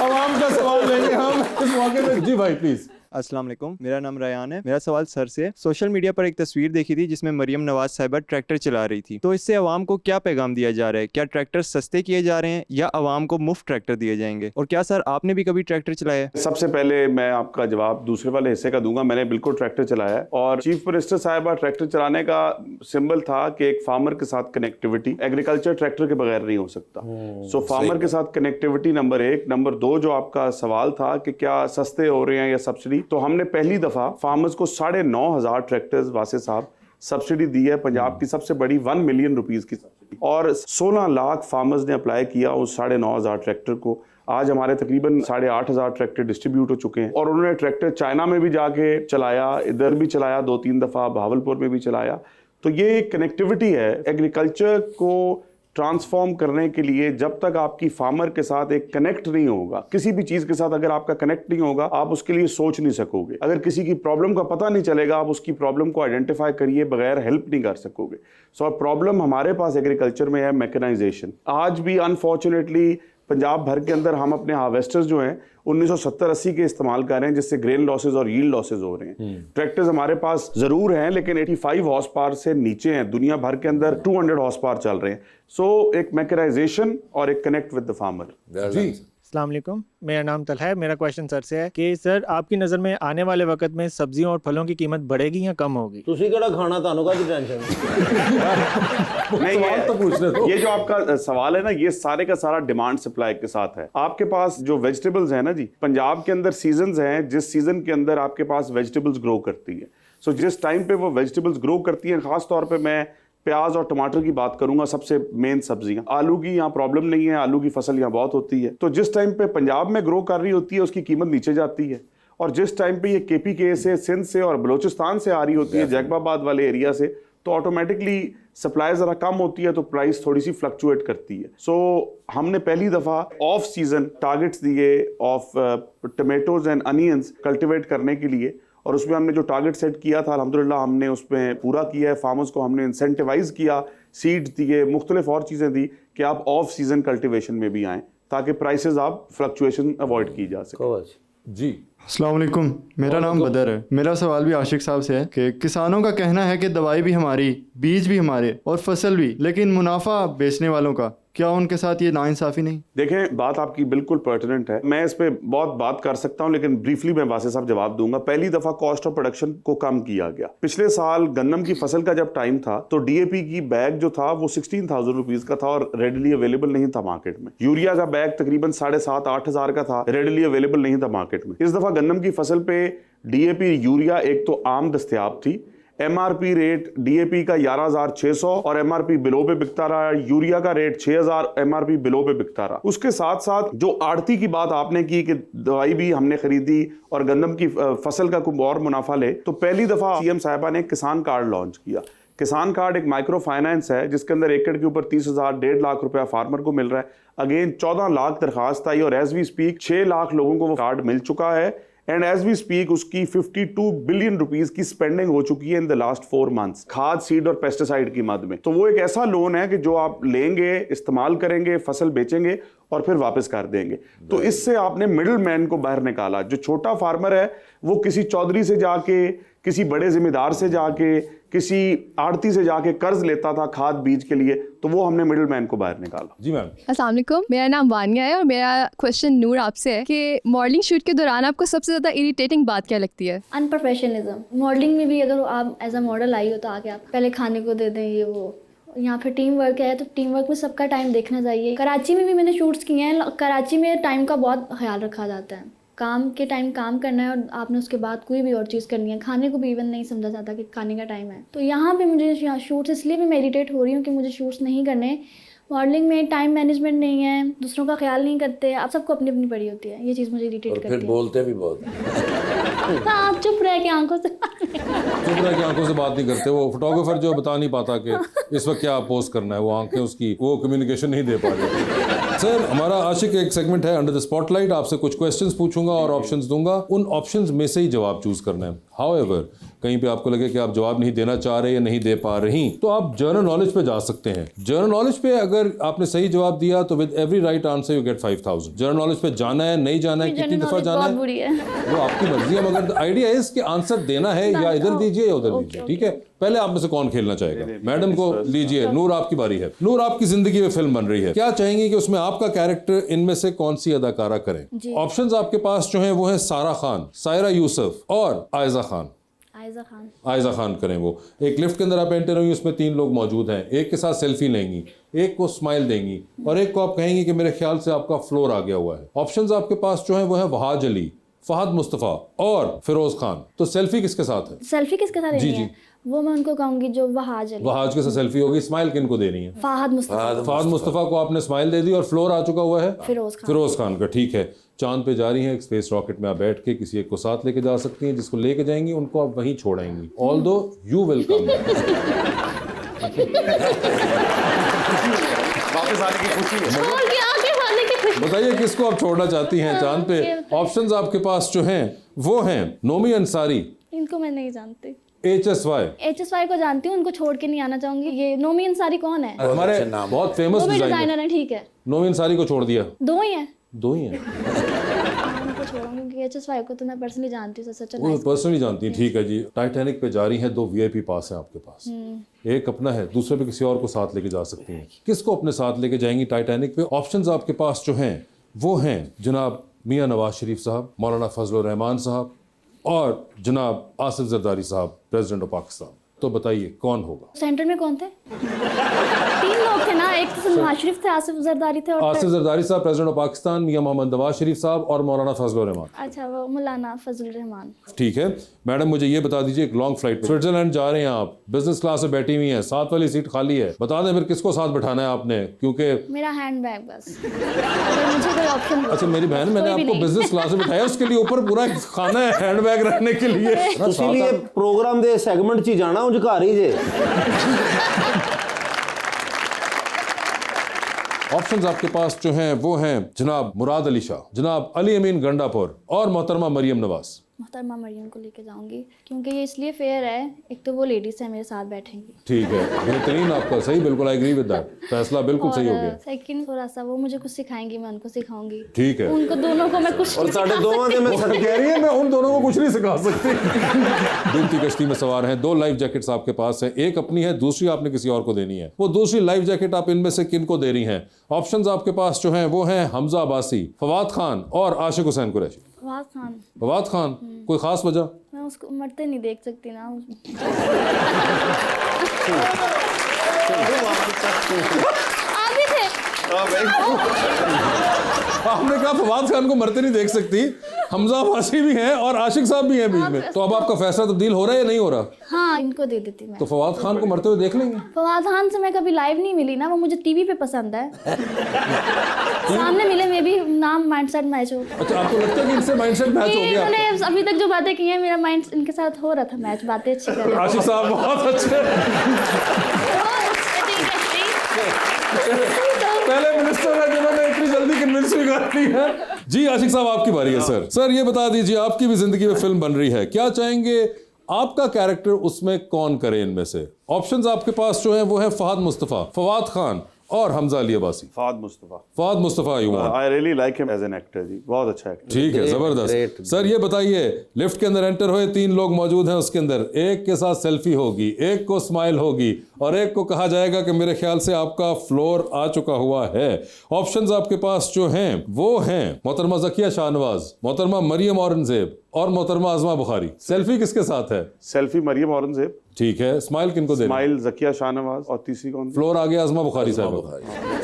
आवाम का सवाल लेंगे हम इस मौके पे। जी भाई प्लीज। अस्सलाम वालेकुम, मेरा नाम रयान है। मेरा सवाल सर से, सोशल मीडिया पर एक तस्वीर देखी थी जिसमें मरियम नवाज साहिबा ट्रैक्टर चला रही थी, तो इससे अवाम को क्या पैगाम दिया जा रहा है? क्या ट्रैक्टर सस्ते किए जा रहे हैं या अवाम को मुफ्त ट्रैक्टर दिए जाएंगे? और क्या सर आपने भी कभी ट्रैक्टर चलाया है? सबसे पहले मैं आपका जवाब दूसरे वाले हिस्से का दूंगा। मैंने बिल्कुल ट्रैक्टर चलाया है और चीफ मिनिस्टर साहिबा ट्रैक्टर चलाने का सिंबल था कि एक फार्मर के साथ कनेक्टिविटी, एग्रीकल्चर ट्रैक्टर के बगैर नहीं हो सकता। सो फार्मर के साथ कनेक्टिविटी नंबर 1। नंबर 2 जो आपका सवाल था कि क्या सस्ते हो रहे हैं या सब्सिडी, तो हमने पहली दफा फार्मर्स को 9,500 ट्रैक्टर्स वासे साहब सब्सिडी दी है। पंजाब की सबसे बड़ी 1 मिलियन रुपीस की सब्सिडी, और 16 लाख फार्मर्स ने अप्लाई किया उस 9,500 ट्रैक्टर को। आज हमारे तकरीबन 8,500 ट्रैक्टर डिस्ट्रीब्यूट हो चुके हैं और उन्होंने ट्रैक्टर चाइना में भी जाके चलाया, इधर भी चलाया 2-3 दफा, भावलपुर में भी चलाया। तो ये एक कनेक्टिविटी है एग्रीकल्चर को ट्रांसफॉर्म करने के लिए। जब तक आपकी फार्मर के साथ एक कनेक्ट नहीं होगा, किसी भी चीज के साथ अगर आपका कनेक्ट नहीं होगा, आप उसके लिए सोच नहीं सकोगे। अगर किसी की प्रॉब्लम का पता नहीं चलेगा, आप उसकी प्रॉब्लम को आइडेंटिफाई करिए बगैर हेल्प नहीं कर सकोगे। सो प्रॉब्लम हमारे पास एग्रीकल्चर में है मैकेनाइजेशन। आज भी अनफॉर्चुनेटली पंजाब भर के अंदर हम अपने हार्वेस्टर्स जो हैं 1970-80 के इस्तेमाल कर रहे हैं, जिससे ग्रेन लॉसेज और यील्ड लॉसेज हो रहे हैं। ट्रैक्टर्स हमारे पास जरूर हैं लेकिन 85 हॉर्स पावर से नीचे हैं। दुनिया भर के अंदर 200 हॉर्स पावर चल रहे हैं। सो एक मैकेनाइजेशन और एक कनेक्ट विद द फार्मर। जी अस्सलाम वालेकुम, मेरा नाम तलहा है। मेरा क्वेश्चन सर से है कि सर आपकी नज़र में आने वाले वक्त में सब्जियों और फलों की कीमत बढ़ेगी या कम होगी? तुसी केड़ा खाना तानू का टेंशन? नहीं, सवाल तो पूछ रहे थे। ये जो आपका सवाल है ना, ये सारे का सारा डिमांड सप्लाई के साथ है। आपके पास जो वेजिटेबल्स है ना जी, पंजाब के अंदर सीजन्स हैं, जिस सीजन के अंदर आपके पास वेजिटेबल्स ग्रो करती है। सो जिस टाइम पे वो वेजिटेबल्स ग्रो करती हैं, खास तौर पे मैं प्याज और टमाटर की बात करूंगा, सबसे मेन सब्जियां। आलू की यहाँ प्रॉब्लम नहीं है, आलू की फसल यहाँ बहुत होती है। तो जिस टाइम पे पंजाब में ग्रो कर रही होती है उसकी कीमत नीचे जाती है, और जिस टाइम पे ये KPK से, सिंध से और बलोचिस्तान से आ रही होती है, जैकबाबाद वाले एरिया से, तो ऑटोमेटिकली सप्लाई ज़रा कम होती है तो प्राइस थोड़ी सी फ्लक्चुएट करती है। सो हमने पहली दफ़ा ऑफ सीजन टारगेट्स दिए of tomatoes and onions cultivate करने के लिए, और उसमें हमने जो टारगेट सेट किया था अल्हम्दुलिल्लाह हमने उसमें पूरा किया है। फार्मर्स को हमने इंसेंटिवाइज किया, सीड्स दिए, मुख्तलिफ और चीज़ें दी कि आप ऑफ सीजन कल्टिवेशन में भी आएँ ताकि प्राइसेस आप फ्लक्चुएशन अवॉइड की जा सके। जी अस्सलाम वालेकुम, मेरा नाम बदर है। मेरा सवाल भी आशिक साहब से है कि किसानों का कहना है कि दवाई भी हमारी, बीज भी हमारे और फसल भी, लेकिन मुनाफा बेचने वालों का। क्या उनके साथ ये नाइंसाफी नहीं? देखें, बात आपकी बिल्कुल पर्टिनेंट है। मैं इस पे बहुत बात कर सकता हूं लेकिन ब्रीफली मैं वासे साहब जवाब दूंगा। पहली दफा कॉस्ट ऑफ प्रोडक्शन को कम किया गया। पिछले साल गन्नम की फसल का जब टाइम था तो DAP की बैग जो था वो 16,000 रुपीज का था और रेडिली अवेलेबल नहीं था मार्केट में। यूरिया का बैग तकरीबन 7,500-8 हज़ार का था, रेडिली अवेलेबल नहीं था मार्केट में। इस दफा गन्नम की फसल पे DAP यूरिया एक तो आम दस्तयाब थी, MRP रेट DAP का 11,600 और MRP बिलो पे बिकता रहा, यूरिया का रेट 6,000 MRP बिलो पे बिकता रहा। उसके साथ साथ जो आड़ती की बात आपने की कि दवाई भी हमने खरीदी और गंदम की फसल का कुछ और मुनाफा ले, तो पहली दफा CM साहिबा ने किसान कार्ड लॉन्च किया। किसान कार्ड एक माइक्रो फाइनेंस है जिसके अंदर एकड़ के ऊपर 30,000 1.5 लाख रुपया फार्मर को मिल रहा है। अगेन 14 लाख दरखास्त आई और एज वी स्पीक 6 लाख लोगों को वो कार्ड मिल चुका है एंड एज वी स्पीक उसकी 52 बिलियन रुपीस की स्पेंडिंग हो चुकी है इन द लास्ट 4 मंथ्स खाद, सीड और पेस्टिसाइड की मद में। तो वो एक ऐसा लोन है कि जो आप लेंगे, इस्तेमाल करेंगे, फसल बेचेंगे और फिर वापस कर देंगे। तो इससे आपने मिडिल मैन को बाहर निकाला। जो छोटा फार्मर है वो किसी चौधरी से जाके, किसी बड़े जिम्मेदार से जाके, किसी आड़ती से जाके कर्ज लेता था खाद बीज के लिए, तो वो हमने मिडिल मैन को बाहर निकाला। जी मैम। अस्सलाम वालेकुम, मेरा नाम वानिया है और मेरा क्वेश्चन नूर आपसे है कि मॉडलिंग शूट के दौरान आपको सबसे ज़्यादा इरिटेटिंग बात क्या लगती है? अनप्रोफेशनलिज्म। मॉडलिंग में भी अगर आप एज अ मॉडल आई हो तो आके आप पहले खाने को दे दें, ये वो। यहाँ पे टीम वर्क है तो टीम वर्क में सबका टाइम देखना चाहिए। कराची में भी मैंने शूट्स किए हैं। कराची में टाइम का बहुत ख्याल रखा जाता है। काम के टाइम काम करना है और आपने उसके बाद कोई भी और चीज़ करनी है। खाने को भी इवन नहीं समझा जाता कि खाने का टाइम है। तो यहाँ पे मुझे शूट्स इसलिए भी मैं इरिटेट हो रही हूँ कि मुझे शूट्स नहीं करने। मॉडलिंग में टाइम मैनेजमेंट नहीं है, दूसरों का ख्याल नहीं करते, आप सबको अपनी अपनी पड़ी होती है। ये चीज़ मुझे इरिटेट करती है। फिर बोलते भी बहुत। आप चुप रह के आंखों से बात नहीं करते। वो फोटोग्राफर जो बता नहीं पाता कि इस वक्त क्या पोस्ट करना है, वो आंखें उसकी वो कम्युनिकेशन नहीं दे पा रही। सर, हमारा आशिक एक सेगमेंट है अंडर द स्पॉटलाइट। आपसे कुछ क्वेश्चंस पूछूंगा और ऑप्शंस दूंगा, उन ऑप्शंस में से ही जवाब चूज करना है। हाउएवर कहीं पे आपको लगे कि आप जवाब नहीं देना चाह रहे या नहीं दे पा रही, तो आप जनरल नॉलेज पे जा सकते हैं। जनरल नॉलेज पे अगर आपने सही जवाब दिया तो with every right answer you get 5,000। General knowledge पे जाना है, नहीं जाना है, कितनी दफा जाना है वो आपकी मर्जी है, मगर आइडिया है इसके आंसर देना है या इधर दीजिए या उधर दीजिए। ठीक है, पहले आप में से कौन खेलना चाहेगा? मैडम को लीजिए। नूर, आपकी बारी है। नूर, आपकी जिंदगी में फिल्म बन रही है, क्या चाहेंगी कि उसमें आपका कैरेक्टर इनमें से कौन सी अदाकारा करें? ऑप्शंस आपके पास जो हैं वो है सारा खान, सायरा यूसुफ और आयजा खान। आयजा खान करें वो। एक लिफ्ट के अंदर आप एंटर हुई, उसमें 3 लोग मौजूद हैं। एक के साथ सेल्फी लेंगी, एक को स्माइल देंगी और एक को आप कहेंगी कि मेरे ख्याल से आपका फ्लोर आ गया हुआ है। ऑप्शंस आपके पास जो है वो है वहाज अली, फहद मुस्तफ़ा और फिरोज खान। तो सेल्फी किसके साथ है? सेल्फी किसके साथ जी लेनी है? वो मैं उनको कहूंगी जो वहाज अली। वहाज के साथ सेल्फी होगी। स्माइल किन को देनी है? फहद मुस्तफ़ा को आपने स्माइल दे दी और फ्लोर आ चुका हुआ है फिरोज खान का। ठीक है, चांद पे जा रही हैं, एक स्पेस रॉकेट में आप बैठ के किसी एक को साथ लेके जा सकती हैं। जिसको लेके जाएंगी उनको आप वहीं छोड़ेंगी, ऑल्दो यू विल कम। वापस आने की खुशी है। बताइए किसको आप छोड़ना चाहती हैं चांद पे? ऑप्शंस आपके पास जो हैं वो हैं नोमी अंसारी। इनको मैं नहीं जानती। HSY को जानती हूँ, उनको छोड़ के नहीं आना चाहूंगी। ये नोमी अंसारी कौन है? हमारे बहुत फेमस डिजाइनर है। ठीक है, नोमी अंसारी को छोड़ दिया। दो ही हैं। उनको छोड़ूंगी। HSY को तो मैं पर्सनली जानती हूँ। वो पर्सनली जानती हैं। ठीक है जी। टाइटैनिक पे जा रही हैं, 2 VIP पास हैं आपके पास। एक अपना है, दूसरे पे किसी और को साथ लेके जा सकती हैं। किसको अपने साथ लेके जाएंगी टाइटैनिक पे? ऑप्शंस आपके पास जो हैं वो हैं जनाब मियां नवाज शरीफ साहब, मौलाना फजल रहमान साहब और जनाब आसिफ जरदारी साहब, प्रेसिडेंट ऑफ पाकिस्तान। तो बताइए कौन होगा? सेंटर में कौन थे? 3 लोग थे ना, एक तो नवाज शरीफ थे, आसिफ जरदारी थे और आसिफ जरदारी साहब प्रेसिडेंट ऑफ पाकिस्तान, मियां मोहम्मद नवाज शरीफ साहब और मौलाना फजल रहमान। अच्छा, वो मौलाना फजल रहमान। ठीक है मैडम, मुझे ये बता दीजिए, एक लॉन्ग फ्लाइट स्विट्जरलैंड जा रहे हैं आप, बिजनेस क्लास में बैठी हुई हैं, साथ वाली सीट खाली है, बता दें फिर किसको साथ बैठाना है आपने? क्योंकि मेरा हैंड बैग बस। अगर मुझे कोई ऑप्शन। अच्छा मेरी बहन, मैंने आपको बिजनेस क्लास में बिठाया, उसके लिए ऊपर पूरा खाना है हैंड बैग रखने के लिए। इसीलिए प्रोग्राम दे सेगमेंट च जाना उंज घर ही जे। ऑप्शंस आपके पास जो हैं वो हैं जनाब मुराद अली शाह, जनाब अली अमीन गंडापुर और मोहतरमा मरियम नवाज। मोहतरमा मरियम को लेके जाऊंगी क्योंकि ये इसलिए फेयर है, एक तो वो लेडीज है मेरे साथ बैठेंगी। ठीक है, बेहतरीन आपका, सही, बिल्कुल आई एग्री विद दैट, फैसला बिल्कुल सही हो गया। सेकंड थोड़ा सा वो मुझे कुछ सिखाएंगी, मैं उनको सिखाऊंगी। ठीक है, उनको दोनों को मैं कुछ और साढ़े दोनों दे मैं कह रही है मैं उन दोनों को कुछ नहीं सिखा सकती। डूबती कश्ती में सवार हैं, 2 लाइफ जैकेट्स आपके पास हैं, एक अपनी है, दूसरी आपने किसी और को देनी है। वो दूसरी लाइफ जैकेट आप इनमें से किन को दे रही हैं? ऑप्शंस आपके पास जो हैं वो हैं हमजा अब्बासी, फवाद खान और आशिक हुसैन कुरैशी। फवाद खान, कोई खास वजह? मैं उसको मरते नहीं देख सकती ना। आप ही थे। आपने कहा फवाद खान को मरते नहीं देख सकती, हमजा अब्बासी भी हैं और आशिक साहब भी हैं बीच में, तो अब आपका फैसला तब्दील हो रहा है या नहीं हो रहा? हाँ, इनको दे देती मैं। तो फवाद खान को मरते हुए देख लेंगे? फवाद खान से मैं कभी लाइव नहीं मिली ना, वो मुझे टीवी पे पसंद है। सामने मिले में भी नाम माइंडसेट मैच हो। अच्छा, आपको लगता है कि इनसे माइंडसेट मैच हो गया? इन्होंने अभी तक जो बातें की हैं, मेरा माइंड इनके साथ हो रहा था मैच, बातें अच्छी कर रहे थे। आशिक साहब बहुत अच्छे, पहले मिनिस्टर है जिन्होंने इतनी जल्दी कन्विंस भी कर ली है। जी आशिक साहब, आपकी बारी है सर। सर ये बता दीजिए, आपकी भी जिंदगी में फिल्म बन रही है, क्या चाहेंगे आपका कैरेक्टर उसमें कौन करे? इनमें से ऑप्शंस आपके पास जो है वो है फहद मुस्तफा, फवाद खान और Hamza Ali Abbasi. Fahad Mustafa. Fahad Mustafa you want? I really like him as an actor ji, बहुत अच्छा एक्टर। ठीक है, जबरदस्त। सर ये बताइए, लिफ्ट के अंदर एंटर हुए, 3 लोग मौजूद हैं उसके अंदर, एक के साथ सेल्फी होगी, एक को स्माइल होगी और एक को कहा जाएगा कि मेरे ख्याल से आपका फ्लोर आ चुका हुआ है। ऑप्शंस आपके पास जो हैं वो हैं मोहतरमा ज़किया शाहनवाज, मोहतरमा मरियम औरंगजेब और मोहतरमा आज़मा बुखारी। सेल्फी किसके साथ है? सेल्फी मरियम औरंगजेब। ठीक है, स्माइल किनको देना? स्माइल ज़किया शाहनवाज और तीसरी कौन? फ्लोर आ गया आज़मा बुखारी साहब।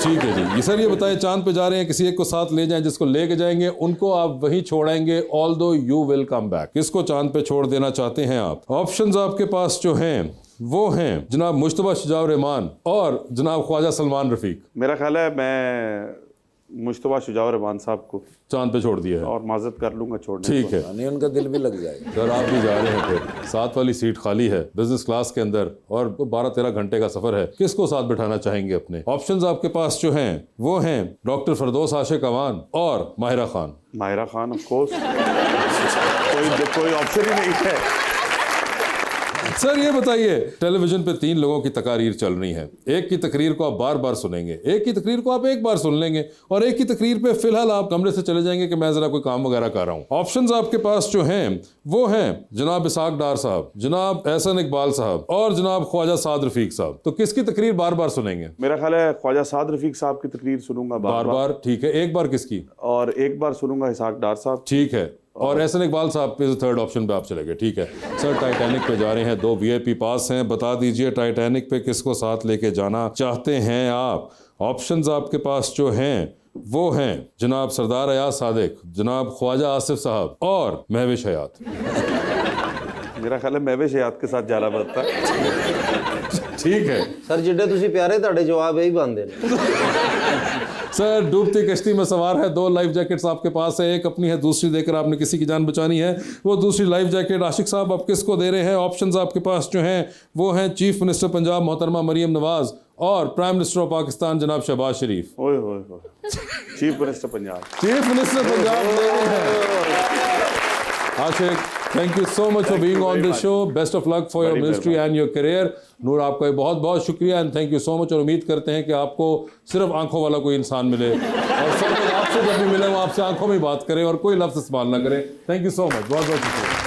ठीक है जी। ये सर ये बताएं, चांद पे जा रहे हैं, किसी एक को साथ ले जाएं, जिसको लेके जाएंगे उनको आप वहीं छोड़ेंगे, although you will come back. किसको चांद पे छोड़ देना चाहते हैं आप? ऑप्शंस आपके पास जो हैं वो हैं जनाब मुश्तबा शुजाउर रहमान और जनाब ख्वाजा सलमान रफीक। मेरा ख्याल है मैं मुश्तबा शुजाउर रहमान साहब को चांद पे छोड़ दिया है और माजरत कर लूंगा छोड़ने ठीक को। है, नहीं उनका दिल भी लग जाएगा। सर आप भी जा रहे हैं, फिर साथ वाली सीट खाली है बिजनेस क्लास के अंदर और 12-13 घंटे का सफर है, किसको साथ बिठाना चाहेंगे अपने? ऑप्शंस आपके पास जो हैं वो हैं डॉक्टर फरदौस आशिक अवान और माहिरा खान। माहिरा खान ऑफ कोर्स, कोई ऑप्शन ही नहीं है। सर ये बताइए, टेलीविजन पे 3 लोगों की तकारीर चल रही है, एक की तकरीर को आप बार बार सुनेंगे, एक की तकरीर को आप एक बार सुन लेंगे और एक की तकरीर पे फिलहाल आप कमरे से चले जाएंगे कि मैं जरा कोई काम वगैरह कर रहा हूँ। ऑप्शंस आपके पास जो हैं वो हैं जनाब इसाक डार साहब, जनाब एहसन इकबाल साहब और जनाब ख्वाजा साद रफीक साहब। तो किसकी तकरीर बार बार सुनेंगे? मेरा ख्याल है ख्वाजा साद रफीक साहब की तकरीर सुनूंगा बार बार। ठीक है, एक बार किसकी? और एक बार सुनूंगा इसाक डार साहब। ठीक है, और एहसन इकबाल साहब पे थर्ड ऑप्शन पे आप चले गए। ठीक है सर, टाइटैनिक पे जा रहे हैं, 2 VIP पास हैं, बता दीजिए टाइटैनिक पे किसको साथ लेके जाना चाहते हैं आप? ऑप्शंस आपके पास जो हैं वो हैं जनाब सरदार अयाज सादिक, जनाब ख्वाजा आसिफ साहब और महविश हयात। मेरा ख्याल है महविश हयात के साथ जाना पड़ता है। ठीक है सर, जिड्डे तुसी प्यारे, ਤੁਹਾਡੇ जवाब यही बनते हैं। सर, डूबती कश्ती में सवार है, 2 लाइफ जैकेट्स आपके पास है, एक अपनी है, दूसरी देकर आपने किसी की जान बचानी है। वो दूसरी लाइफ जैकेट आशिक साहब आप किसको दे रहे हैं? ऑप्शंस आपके पास जो हैं वो हैं चीफ मिनिस्टर पंजाब मोहतरमा मरियम नवाज और प्राइम मिनिस्टर ऑफ पाकिस्तान जनाब शहबाज शरीफ। ओए ओए, chief minister Punjab. Chief minister Punjab दे रहे हैं आशिक। Thank you so much for being on this show, best of luck for your ministry and your career. Noor, आपका बहुत बहुत शुक्रिया and thank you so much, और उम्मीद करते हैं कि आपको सिर्फ आंखों वाला कोई इंसान मिले और सब लोग आपसे जब भी मिले वो आपसे आंखों में बात करें और कोई लफ्ज़ इस्तेमाल ना करें। थैंक यू सो मच, बहुत बहुत शुक्रिया।